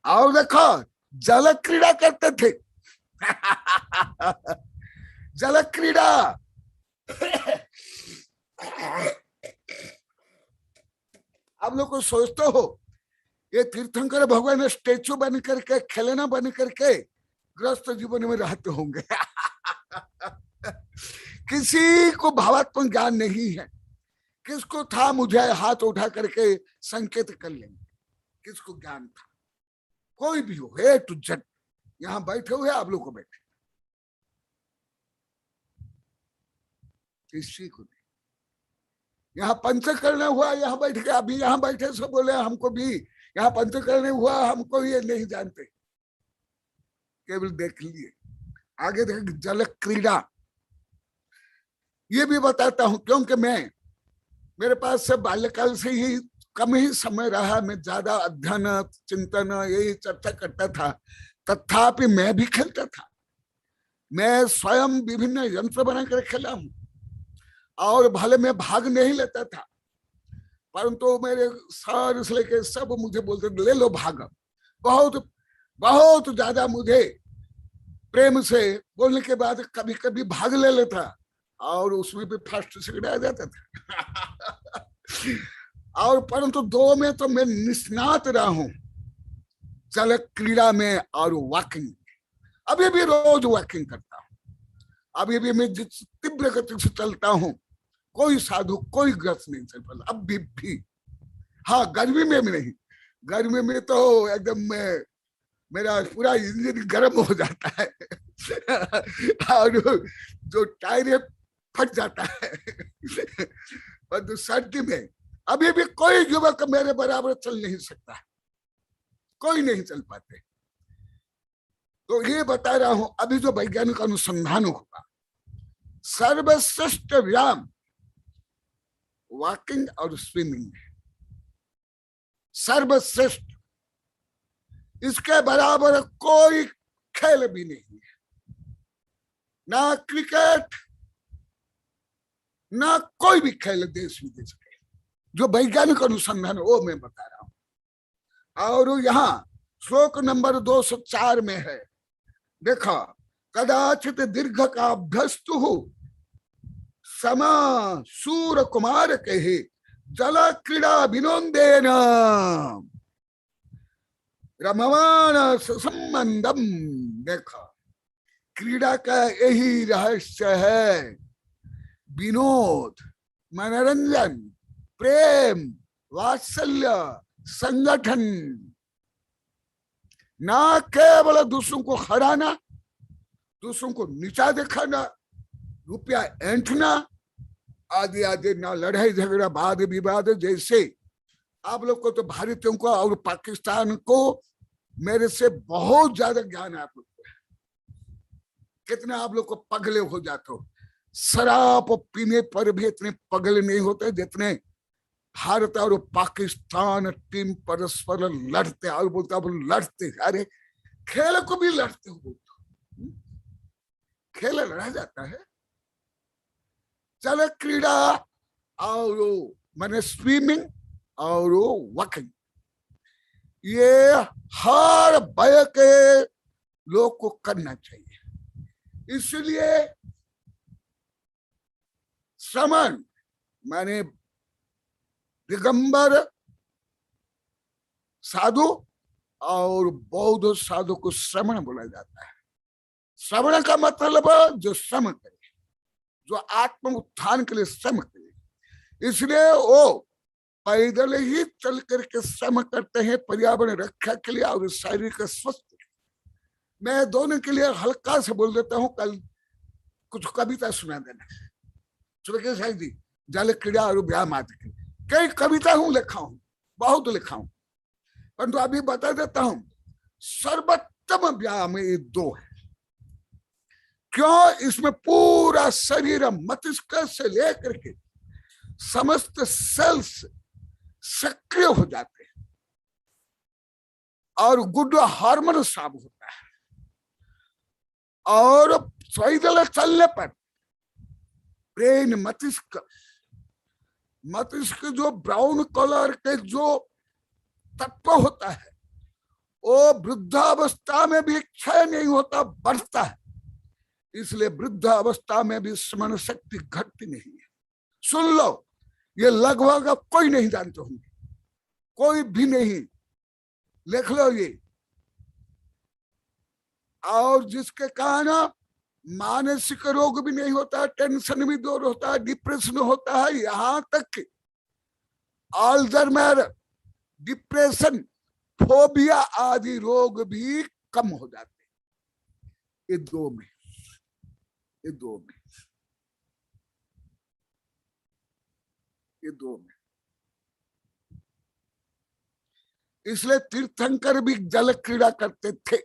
और देखो, जल क्रीड़ा करते थे जल क्रीड़ा आप लोग को सोचते हो ये तीर्थंकर भगवान स्टेचू बन करके, खिलौना बन करके ग्रस्त जीवन में रहते होंगे किसी को भावात्मक ज्ञान नहीं है। किसको था मुझे हाथ उठा करके संकेत कर लेंगे, किसको ज्ञान था? कोई भी हो, ए टू जेड यहां बैठे हुए आप लोग को बैठे, किसी को नहीं। यहाँ पंचकर्ण हुआ, यहाँ बैठ के अभी यहाँ बैठे सब बोले हमको भी यहाँ पंचकर्ण हुआ, हमको ये नहीं जानते, केवल देख लिए। आगे देख, जल क्रीड़ा ये भी बताता हूं, क्योंकि मेरे पास से बाल्यकाल से ही कम ही समय रहा, मैं ज्यादा अध्ययन चिंतन यही चर्चा करता था। तथापि मैं भी खेलता था, मैं स्वयं विभिन्न यंत्र बनाकर खेला हूं, और भले मैं भाग नहीं लेता था, परंतु मेरे सर से लेके सब मुझे बोलते ले लो भाग। बहुत बहुत ज्यादा मुझे प्रेम से बोलने के बाद कभी कभी भाग ले लेता, और उसमें भी फर्स्ट सेकंड आ जाता था और परंतु दो में तो मैं निष्णात रहा हूं, जल क्रीड़ा में और वॉकिंग। अभी भी रोज वॉकिंग करता हूं, अभी भी मैं जिस तीव्र गति से चलता हूं, कोई साधु कोई ग्रस्त नहीं चल पाता अभी भी। हाँ, गर्मी में भी नहीं, गर्मी में तो एकदम मेरा पूरा इंजन गर्म हो जाता है और जो टायर फट जाता है पर सर्दी में अभी भी कोई युवक मेरे बराबर चल नहीं सकता, कोई नहीं चल पाते। तो ये बता रहा हूं, अभी जो वैज्ञानिक अनुसंधान होगा, सर्वश्रेष्ठ व्यायाम वॉकिंग और स्विमिंग है, सर्वश्रेष्ठ। इसके बराबर कोई खेल भी नहीं है, ना क्रिकेट, ना कोई भी खेल देश विदेश के जो वैज्ञानिक अनुसंधान वो मैं बता रहा हूं। और यहाँ श्लोक नंबर 204 में है, देखा, कदाचित दीर्घ का अभ्यस्तु समा सूर कुमार कहे जल क्रीड़ा विनोदेन रममान संबंधम देखो क्रीड़ा का यही रहस्य है, विनोद, मनोरंजन, प्रेम, वात्सल्य, संगठन, ना केवल दूसरों को हराना, दूसरों को नीचा दिखाना, रुपया ऐंठना आदि आदि, ना लड़ाई झगड़ा वाद विवाद। जैसे आप लोग को तो भारतीयों को और पाकिस्तान को मेरे से बहुत ज्यादा ज्ञान है आप लोग को, कितना आप लोग को पगले हो जाते हो। शराब पीने पर भी इतने पगले नहीं होते जितने भारत और पाकिस्तान टीम परस्पर लड़ते और बोलता लड़ते। अरे खेल को भी लड़ते हो बोलते, खेल लड़ा जाता है। चलो क्रीड़ा और माने स्विमिंग और वॉकिंग, ये हर वय के लोग को करना चाहिए। इसलिए श्रमण माने दिगंबर साधु और बौद्ध साधु को श्रमण बोला जाता है। श्रवण का मतलब जो श्रम करे, जो आत्म उत्थान के लिए श्रम करे। इसलिए वो पैदल ही चल करके श्रम करते हैं पर्यावरण रक्षा के लिए और शारीरिक स्वस्थ। मैं दोनों के लिए हल्का से बोल देता हूँ, कल कुछ कविता सुना देना सुबह साई जी, जल क्रीड़ा और व्यायाम आदि के कई कविता हूं लिखा हूं, बहुत लिखा हूं, परंतु अभी बता देता हूं सर्वोत्तम व्यायाम ये दो है। क्यों? इसमें पूरा शरीर मस्तिष्क से लेकर के समस्त सेल्स सक्रिय हो जाते हैं और गुड हार्मोन साफ होता है। और पैदल चलने पर ब्रेन मस्तिष्क जो ब्राउन कलर के जो तत्व होता है वो वृद्धावस्था में भी क्षय नहीं होता, बढ़ता है। इसलिए वृद्धावस्था में भी स्मरण शक्ति घटती नहीं है। सुन लो, ये लगभग कोई नहीं जानते होंगे, कोई भी नहीं, लिख लो ये। और जिसके कारण मानसिक रोग भी नहीं होता, टेंशन भी दूर होता है, डिप्रेशन होता है, यहां तक कि अल्जाइमर, डिप्रेशन, फोबिया आदि रोग भी कम हो जाते हैं ये दो में। इसलिए तीर्थंकर भी जल क्रीड़ा करते थे।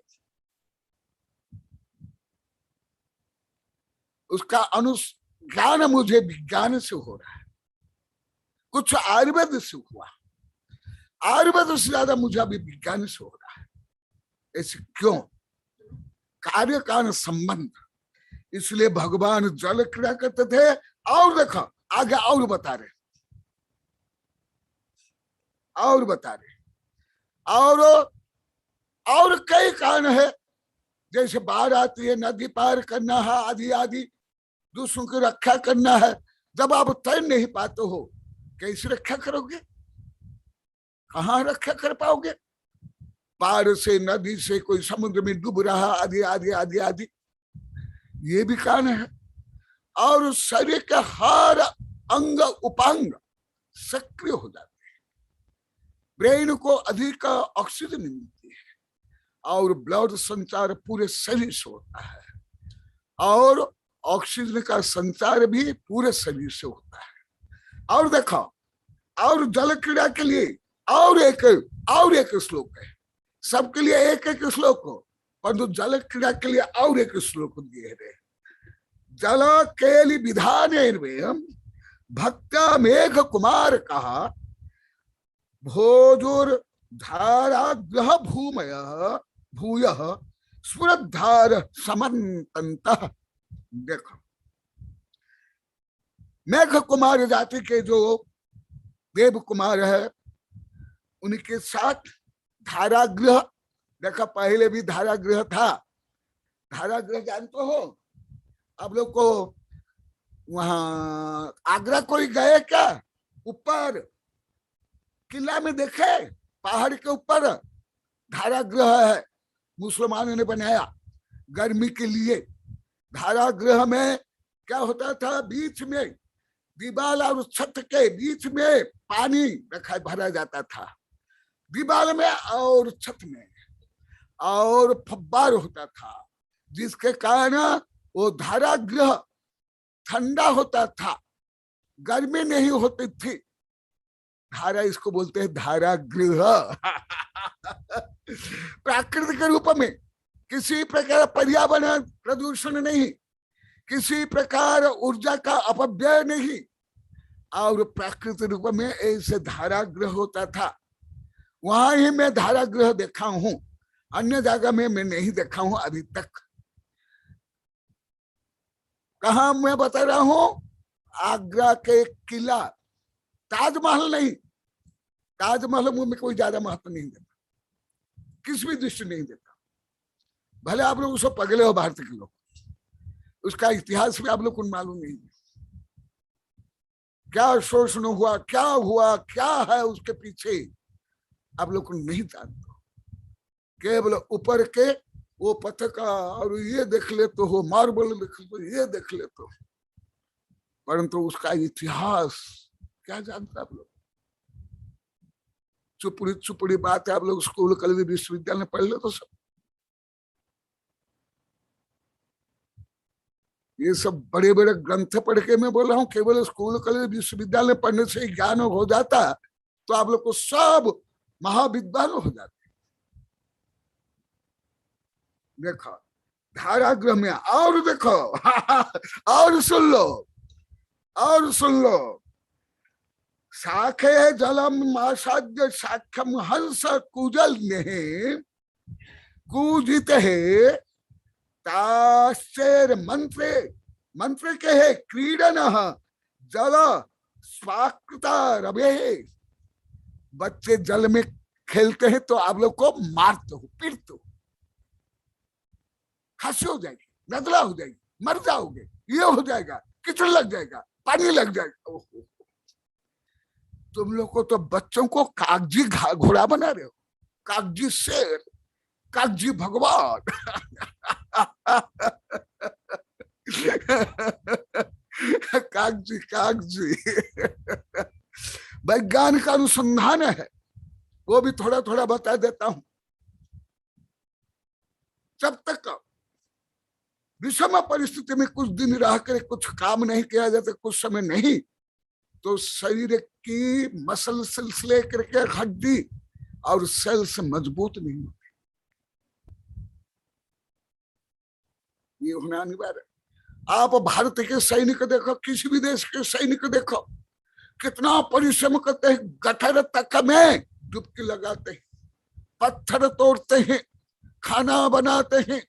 उसका अनुज्ञान मुझे विज्ञान से हो रहा है, कुछ आयुर्वेद से हुआ, आयुर्वेद से ज्यादा मुझे अभी विज्ञान से हो रहा है। ऐसे क्यों? कार्य कारण संबंध। इसलिए भगवान जल क्रीड़ा करते थे। और देखो आगे और बता रहे और कई कारण है, जैसे बाढ़ आती है, नदी पार करना है, आदि आदि, दूसरों की रक्षा करना है। जब आप तैर नहीं पाते हो कैसे रक्षा करोगे? कहाँ रक्षा कर पाओगे? पार से, नदी से, कोई समुद्र में डूब रहा, आदि आदि आदि आदि, ये भी कारण है। और शरीर का हर अंग उपांग सक्रिय हो जाते हैं, ब्रेन को अधिक ऑक्सीजन मिलती है और ब्लड संचार पूरे शरीर से होता है, और ऑक्सीजन का संचार भी पूरे शरीर से होता है। और देखो, और जल क्रीड़ा के लिए और एक श्लोक है। सबके लिए एक एक श्लोक हो, परंतु जल क्रीड़ा के लिए और एक श्लोक दिए गए। जल केलि विधान भक्त्या मेघ कुमार कहा, भोजुर धाराग्रह भूमय भूय स्फुरद्धार समन्तः। देखो, मेघ कुमार जाति के जो देव कुमार है उनके साथ धारागृह, देखा पहले भी धारागृह था। धारागृह जानते हो आप लोग को? वहां आगरा कोई गए क्या? ऊपर किला में देखे, पहाड़ के ऊपर धारागृह है, मुसलमानों ने बनाया। गर्मी के लिए। धारागृह में क्या होता था, बीच में दीवार और छत के बीच में पानी रखा भरा जाता था, दीवार में और छत में, और फव्वार होता था, जिसके कारण वो धारागृह ठंडा होता था, गर्मी नहीं होती थी। धारा इसको बोलते हैं धारागृह। प्राकृतिक रूप में किसी प्रकार पर्यावरण प्रदूषण नहीं, किसी प्रकार ऊर्जा का अपव्यय नहीं, और प्राकृतिक रूप में ऐसे धारागृह होता था। वहां ही मैं धारागृह देखा हूं, अन्य जगह में मैं नहीं देखा हूं अभी तक। कहा मैं बता रहा हूं, आगरा के किला, ताजमहल नहीं। ताजमहल में कोई ज्यादा महत्व नहीं देता, किस भी दृष्टि नहीं देता। भले आप लोग उसको पगले हो भारत के लोग, उसका इतिहास भी आप लोग को मालूम नहीं है, क्या शोषण हुआ, क्या है उसके पीछे, आप लोग को नहीं जानते। केवल ऊपर के वो पत्थर का और ये देख ले तो हो, मार्बल देख लो, ये देख ले तो, परंतु उसका इतिहास क्या जानते आप लोग। चुपड़ी बात है, आप लोग स्कूल कॉलेज विश्वविद्यालय में पढ़ लो तो सब। ये सब बड़े बड़े ग्रंथ पढ़ के मैं बोल रहा हूँ, केवल स्कूल कॉलेज विश्वविद्यालय पढ़ने से ज्ञान हो जाता तो आप लोग को सब महाविद्वान हो जाते। देखो धारागृह में, और देखो और सुन लो, शाखे जलम आसाद्य साख्यम हंस कुजल ने कूजित है ताश्चर्य मंत्र के है क्रीडन जल स्वाकृता रवे। बच्चे जल में खेलते हैं तो आप लोग को मारते हो, पीटते हो, खांसी हो जाएगी, नजला हो जाएगी, मर जाओगे, ये हो जाएगा, कीचड़ लग जाएगा, पानी लग जाएगा। ओहो, तुम लोग को तो बच्चों को कागजी घोड़ा बना रहे हो, कागजी शेर, कागजी भगवान। कागजी वैज्ञानिक अनुसंधान है, वो भी थोड़ा थोड़ा बता देता हूं। जब तक विषम परिस्थिति में कुछ दिन रह कर कुछ काम नहीं किया जाता, कुछ समय नहीं, तो शरीर की मसल सिलसिले करके हड्डी और सेल्स मजबूत नहीं होते। ये होना अनिवार्य। आप भारत के सैनिक देखो, किसी भी देश के सैनिक देखो, कितना परिश्रम करते हैं, गटर तक में डुबकी लगाते हैं, पत्थर तोड़ते हैं, खाना बनाते हैं,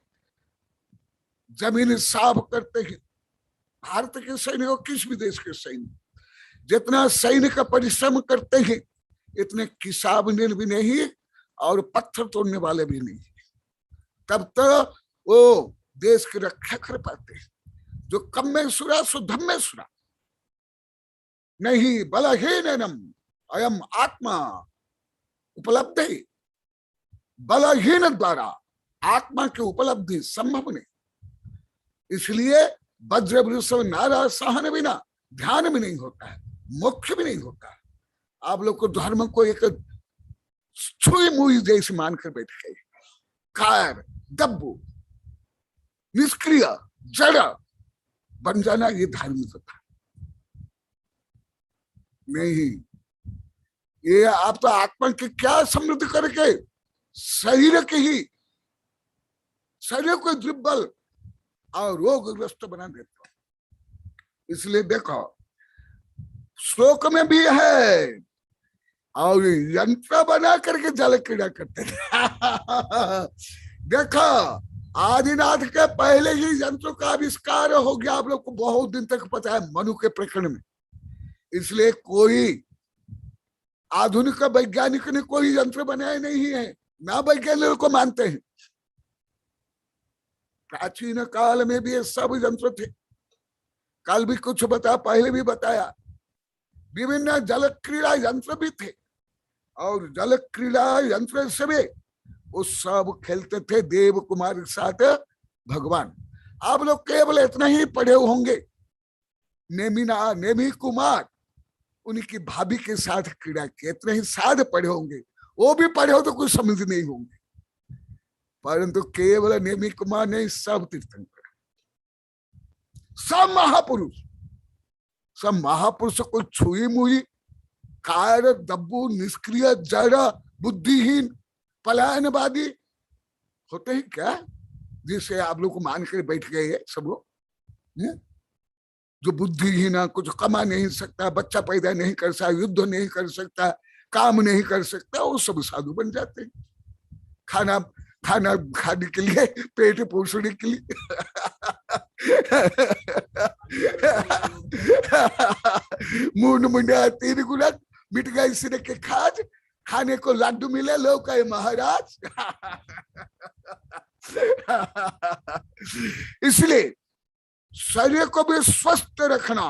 जमीन साफ करते हैं। भारत के सैनिक, किसी भी देश के सैनिक जितना सैनिक परिश्रम करते हैं, इतने किसाबने भी नहीं और पत्थर तोड़ने वाले भी नहीं, तब तक वो देश की रक्षा कर पाते हैं। जो कम में सुरा सुधम में सुरा नहीं, बलहीनम अयम आत्मा उपलब्धि। बलहीन द्वारा आत्मा की उपलब्धि संभव नहीं। इसलिए वज्र वृषभ नारा सहन बिना ध्यान भी नहीं होता है, मोक्ष भी नहीं होता है। आप लोग को धर्म को एक छुई मुई जैसे मानकर बैठ गए, कार दब्बू निष्क्रिय जड़ बन जाना, ये धार्मिकता नहीं। ये आप तो आत्मा के क्या समृद्ध करके शरीर के ही, शरीर को दुर्बल और रोगग्रस्त बना देते हो। इसलिए देखो श्लोक में भी है, और यंत्र बना करके जल क्रीड़ा करते थे। देखो आदिनाथ के पहले ही यंत्रों का आविष्कार हो गया, आप लोग को बहुत दिन तक पता है, मनु के प्रकरण में। इसलिए कोई आधुनिक वैज्ञानिक ने कोई यंत्र बनाया नहीं है, ना वैज्ञानिक को मानते हैं। प्राचीन काल में भी ये सब यंत्र थे। कल भी कुछ बताया, पहले भी बताया, विभिन्न जल क्रीड़ा यंत्र भी थे, और जल क्रीड़ा यंत्र से भी वो सब खेलते थे। देव कुमार के साथ भगवान। आप लोग केवल इतना ही पढ़े होंगे, नेमी कुमार उनकी भाभी के साथ क्रीड़ा की, इतने ही साध पढ़े होंगे, वो भी पढ़े हो तो कुछ समझ नहीं होंगे। परंतु केवल नेमी कुमार नहीं, सब तीर्थंकर, सब महापुरुष को छुई मुई कार दब्बू निष्क्रिय जड़ बुद्धिहीन पलायनवादी होते ही क्या, जिसे आप लोग को मान कर बैठ गए हैं सब लोग, जो बुद्धिहीन है, कुछ कमा नहीं सकता, बच्चा पैदा नहीं कर सकता, युद्ध नहीं कर सकता, काम नहीं कर सकता, वो सब साधु बन जाते हैं। खाना खाने के लिए, पेट पोषण के लिए मूड मुंडा 3 गुना मिट गई सिर के खाज, खाने को लड्डू मिले लो कहे महाराज। इसलिए शरीर को भी स्वस्थ रखना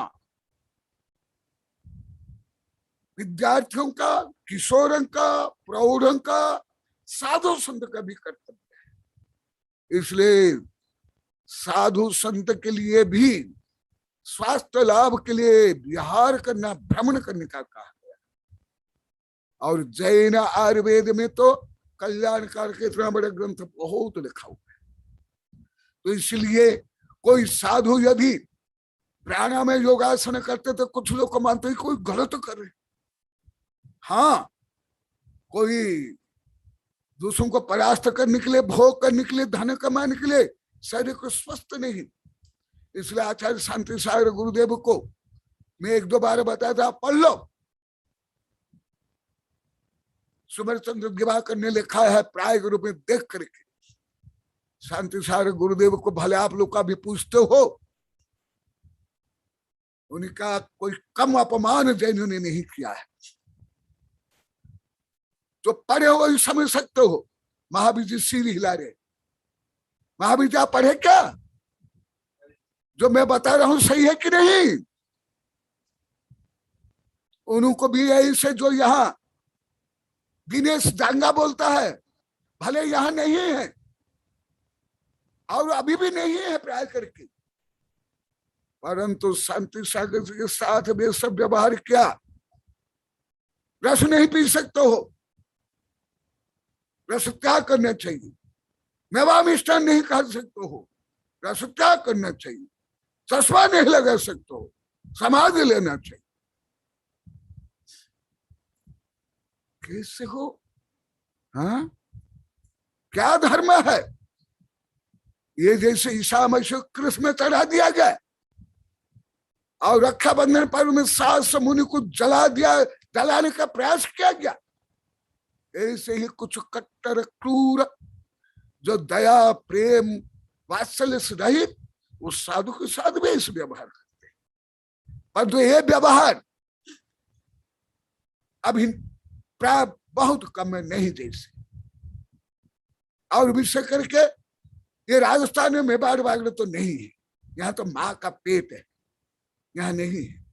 विद्यार्थियों का, किशोरों का, प्रौढ़ों का, साधु संत का भी कर्तव्य है। इसलिए साधु संत के लिए भी स्वास्थ्य लाभ के लिए विहार करना, भ्रमण करने का कहा गया। और जैन आयुर्वेद में तो कल्याणकार के इतना बड़ा ग्रंथ बहुत लिखा हुआ है। तो इसलिए कोई साधु यदि प्राणायाम में योगासन करते तो कुछ लोग को मानते हैं कोई गलत कर रहे। हाँ, कोई दूसरों को परास्त करने के लिए, भोग करने के लिए, धन कमाने के लिए, शरीर को स्वस्थ नहीं। इसलिए आचार्य शांति सागर गुरुदेव को मैं 1-2 बार बताया था, पढ़ लो। सुमेर चंद्र दिवाकर ने लिखा है प्राय के रूप में देख करके। शांति सागर गुरुदेव को भले आप लोग का भी पूछते हो, उनका कोई कम अपमान जैनों ने नहीं किया है। जो पढ़े हो वही समझ सकते हो। महावीर जी सिर हिला रहे, महावीर जी आप पढ़े क्या? जो मैं बता रहा हूं सही है कि नहीं? उनको भी यही से जो यहाँ दिनेश डांगा बोलता है, भले यहाँ नहीं है और अभी भी नहीं है प्राय करके, परंतु शांति सागर के साथ वे सब व्यवहार किया। रस नहीं पी सकते हो, रस त्याग करना चाहिए। मेवा मिष्टान नहीं खा सकते हो, रस त्याग करना चाहिए। चश्मा नहीं लगा सकते हो, समाधि लेना चाहिए। कैसे हो? हाँ, क्या धर्म है ये? जैसे ईसा मसीह कृष्ण में चढ़ा दिया गया और रक्षाबंधन पर्व में सास मुनि को जला दिया, जलाने का प्रयास किया गया, ऐसे ही कुछ कट्टर क्रूर जो दया प्रेम वात्सल्य से रहित उस साधु के साथ भी इस व्यवहार करते हैं। पर जो ये व्यवहार अभी प्राय बहुत कम है, नहीं जैसे। और विशेष करके ये राजस्थान में मेवाड़ वागड़ तो नहीं है, यहाँ तो माँ का पेट है, यहाँ नहीं है।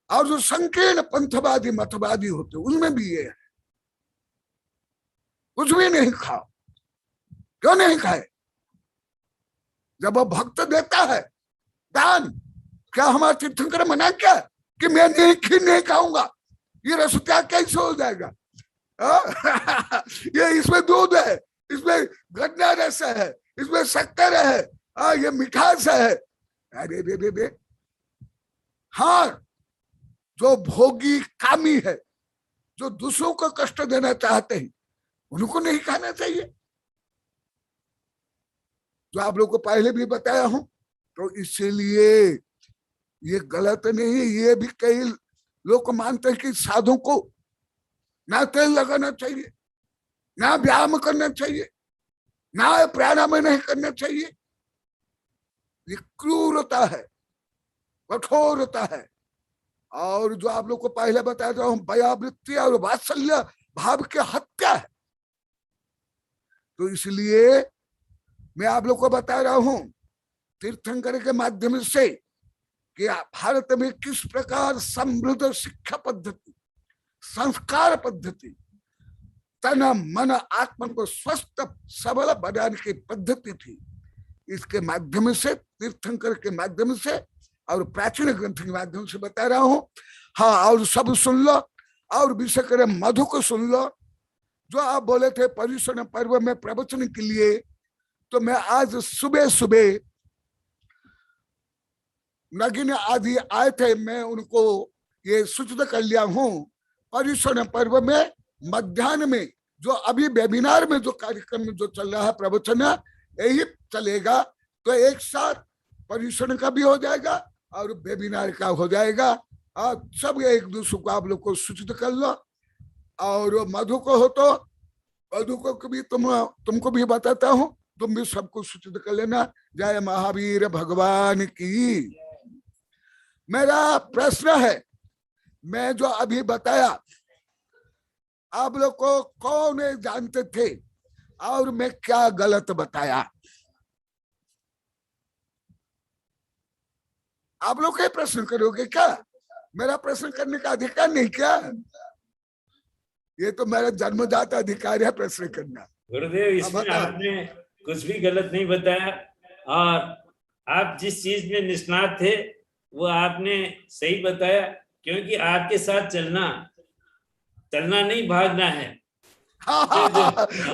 और जो संकीर्ण पंथवादी मतवादी होते उनमें भी ये है, कुछ भी नहीं खाओ। क्यों नहीं खाए? जब वो भक्त देता है दान, क्या हमारा तीर्थंकर मना क्या कि मैं नहीं खाऊंगा? ये रस त्याग कैसे हो जाएगा? ये इसमें दूध है, इसमें गन्ना रस है, इसमें शक्कर है, ये मिठास है। अरे रे। हाँ, जो भोगी कामी है, जो दूसरों को कष्ट देना चाहते हैं, उनको नहीं खाना चाहिए। जो आप लोग को पहले भी बताया हूं, तो इसलिए ये गलत नहीं है। ये भी कई लोग मानते हैं कि साधु को ना तेल लगाना चाहिए, ना व्यायाम करना चाहिए, ना प्राणायाम नहीं करना चाहिए। ये क्रूरता है, कठोरता है। और जो आप लोग को पहले बताया था, भयावृत्ति और वात्सल्य भाव की हत्या है। तो इसलिए मैं आप लोग को बता रहा हूं तीर्थंकर के माध्यम से कि भारत में किस प्रकार समृद्ध शिक्षा पद्धति, संस्कार पद्धति, तन मन आत्मा को स्वस्थ सबल बनाने की पद्धति थी। इसके माध्यम से, तीर्थंकर के माध्यम से और प्राचीन ग्रंथ के माध्यम से बता रहा हूं। हाँ, और सब सुन लो, और विषय करे मधु को सुन लो। जो आप बोले थे पर्युषण पर्व में प्रवचन के लिए, तो मैं आज सुबह सुबह नगिन आदि आए थे, मैं उनको ये सूचित कर लिया हूं। पर्युषण पर्व में मध्याह्न में जो अभी वेबिनार में जो कार्यक्रम जो चल रहा है प्रवचन, यही चलेगा। तो एक साथ पर्युषण का भी हो जाएगा और वेबिनार का हो जाएगा। आप सब एक दूसरे को आप लोग को सूचित कर लो। और मधु को हो तो मधु को भी तुमको भी बताता हूं, तुम भी सबको सूचित कर लेना। जय महावीर भगवान की। मेरा प्रश्न है, मैं जो अभी बताया आप लोग को कौन जानते थे और मैं क्या गलत बताया? आप लोग क्या प्रश्न करोगे क्या? मेरा प्रश्न करने का अधिकार नहीं क्या? ये तो मेरा जन्मजात अधिकार है प्रश्न करना। गुरुदेव, इसमें आपने कुछ भी गलत नहीं बताया, और आप जिस चीज में निष्णात थे वो आपने सही बताया। क्योंकि आपके साथ चलना नहीं, भागना है।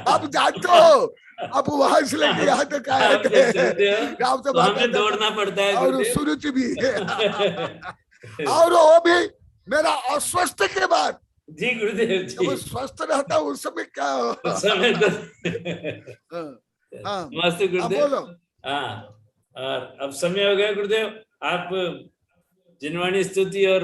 अब जानते हो, अब वहां से लेके यहाँ तक आए थे, तो हमें दौड़ना पड़ता है और सुरुच भी और वो भी मेरा अस्वस्थ के बाद। जी गुरुदेव जी, जब स्वस्थ रहता उस समय क्या उस समय तो मस्त गुरुदेव। बोलो। हाँ, और अब समय हो गया गुरुदेव, आप जिनवाणी स्तुति और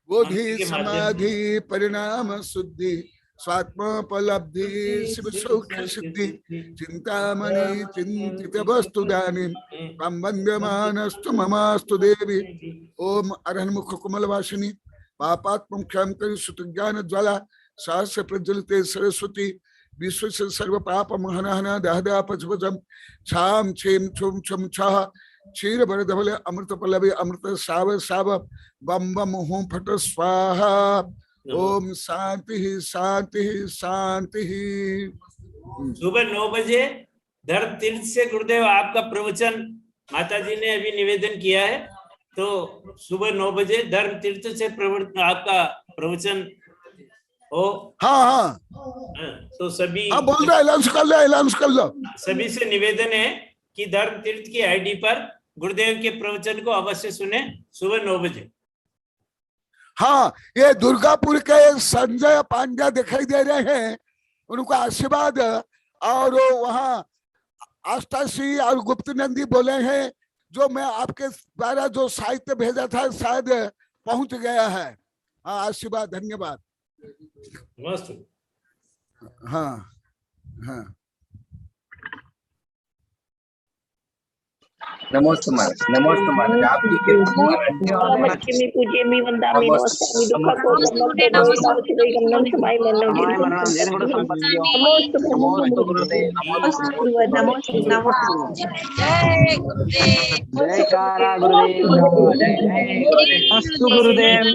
बोधि समाधि परिणाम शुद्धि स्वात्मोपलब्धि शिव सौख्य सिद्धि चिंतामणि चिंतित वस्तु दानी वंद्यमानस्तु ममास्तु देवी। ओम अरहन्मुख कुमलवासिनी पापात्म क्षम करि सुत ज्ञान ज्वाला सहस्र प्रज्वलिते सरस्वती विश्व से सर्व पाप महनहना दहदा पचपचम छाम छेम छुम छुम छह क्षीर बरधवल अमृत पल्लवी अमृत साव साव बम बम हूं फट स्वाहा। ओम शांति शांति शांति। सुबह 9 बजे धर्म तीर्थ से गुरुदेव आपका प्रवचन माता जी ने अभी निवेदन किया है, तो सुबह 9 बजे धर्म तीर्थ से आपका प्रवचन हो। हाँ, तो सभी बोल रहे ऐलान कर लो। सभी से निवेदन है कि धर्म तीर्थ की आईडी पर गुरुदेव के प्रवचन को अवश्य सुने सुबह 9 बजे। हाँ, ये दुर्गापुर के संजय पांड्या दिखाई दे रहे हैं, उनको आशीर्वाद। और वहाँ आष्टासी और गुप्त नंदी बोले हैं, जो मैं आपके द्वारा जो साहित्य भेजा था शायद पहुंच गया है। हाँ, आशीर्वाद, धन्यवाद। मस्त। हाँ हाँ, नमोस्तु महाराज आपकी पूज्य मी वंदामि नमस्ते दुख को नमस्ते गमनम समाय मनम नमोस्तु गुरुदेव नमोस्तु जय कारा गुरुदेव नमोस्तु गुरुदेव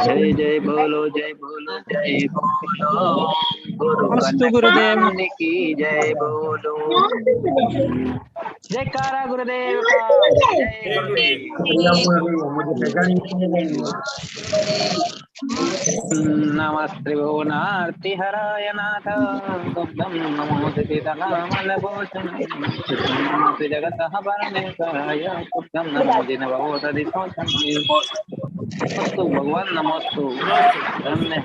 जय जय बोलो जय बोलो जय बोलो गुरुदेव की जय बोलो जय कारा गुरुदेव का जय नमस्ते भुवनार्ति हराय नाथ तुभ्यं नमोऽस्तु सीतारामलभूषण नमोऽस्तु जगतः परमेश्वराय तुभ्यं नमो जिनभवोदधिशोषणे नमोस्तु भगवान नमोस्तु धन्य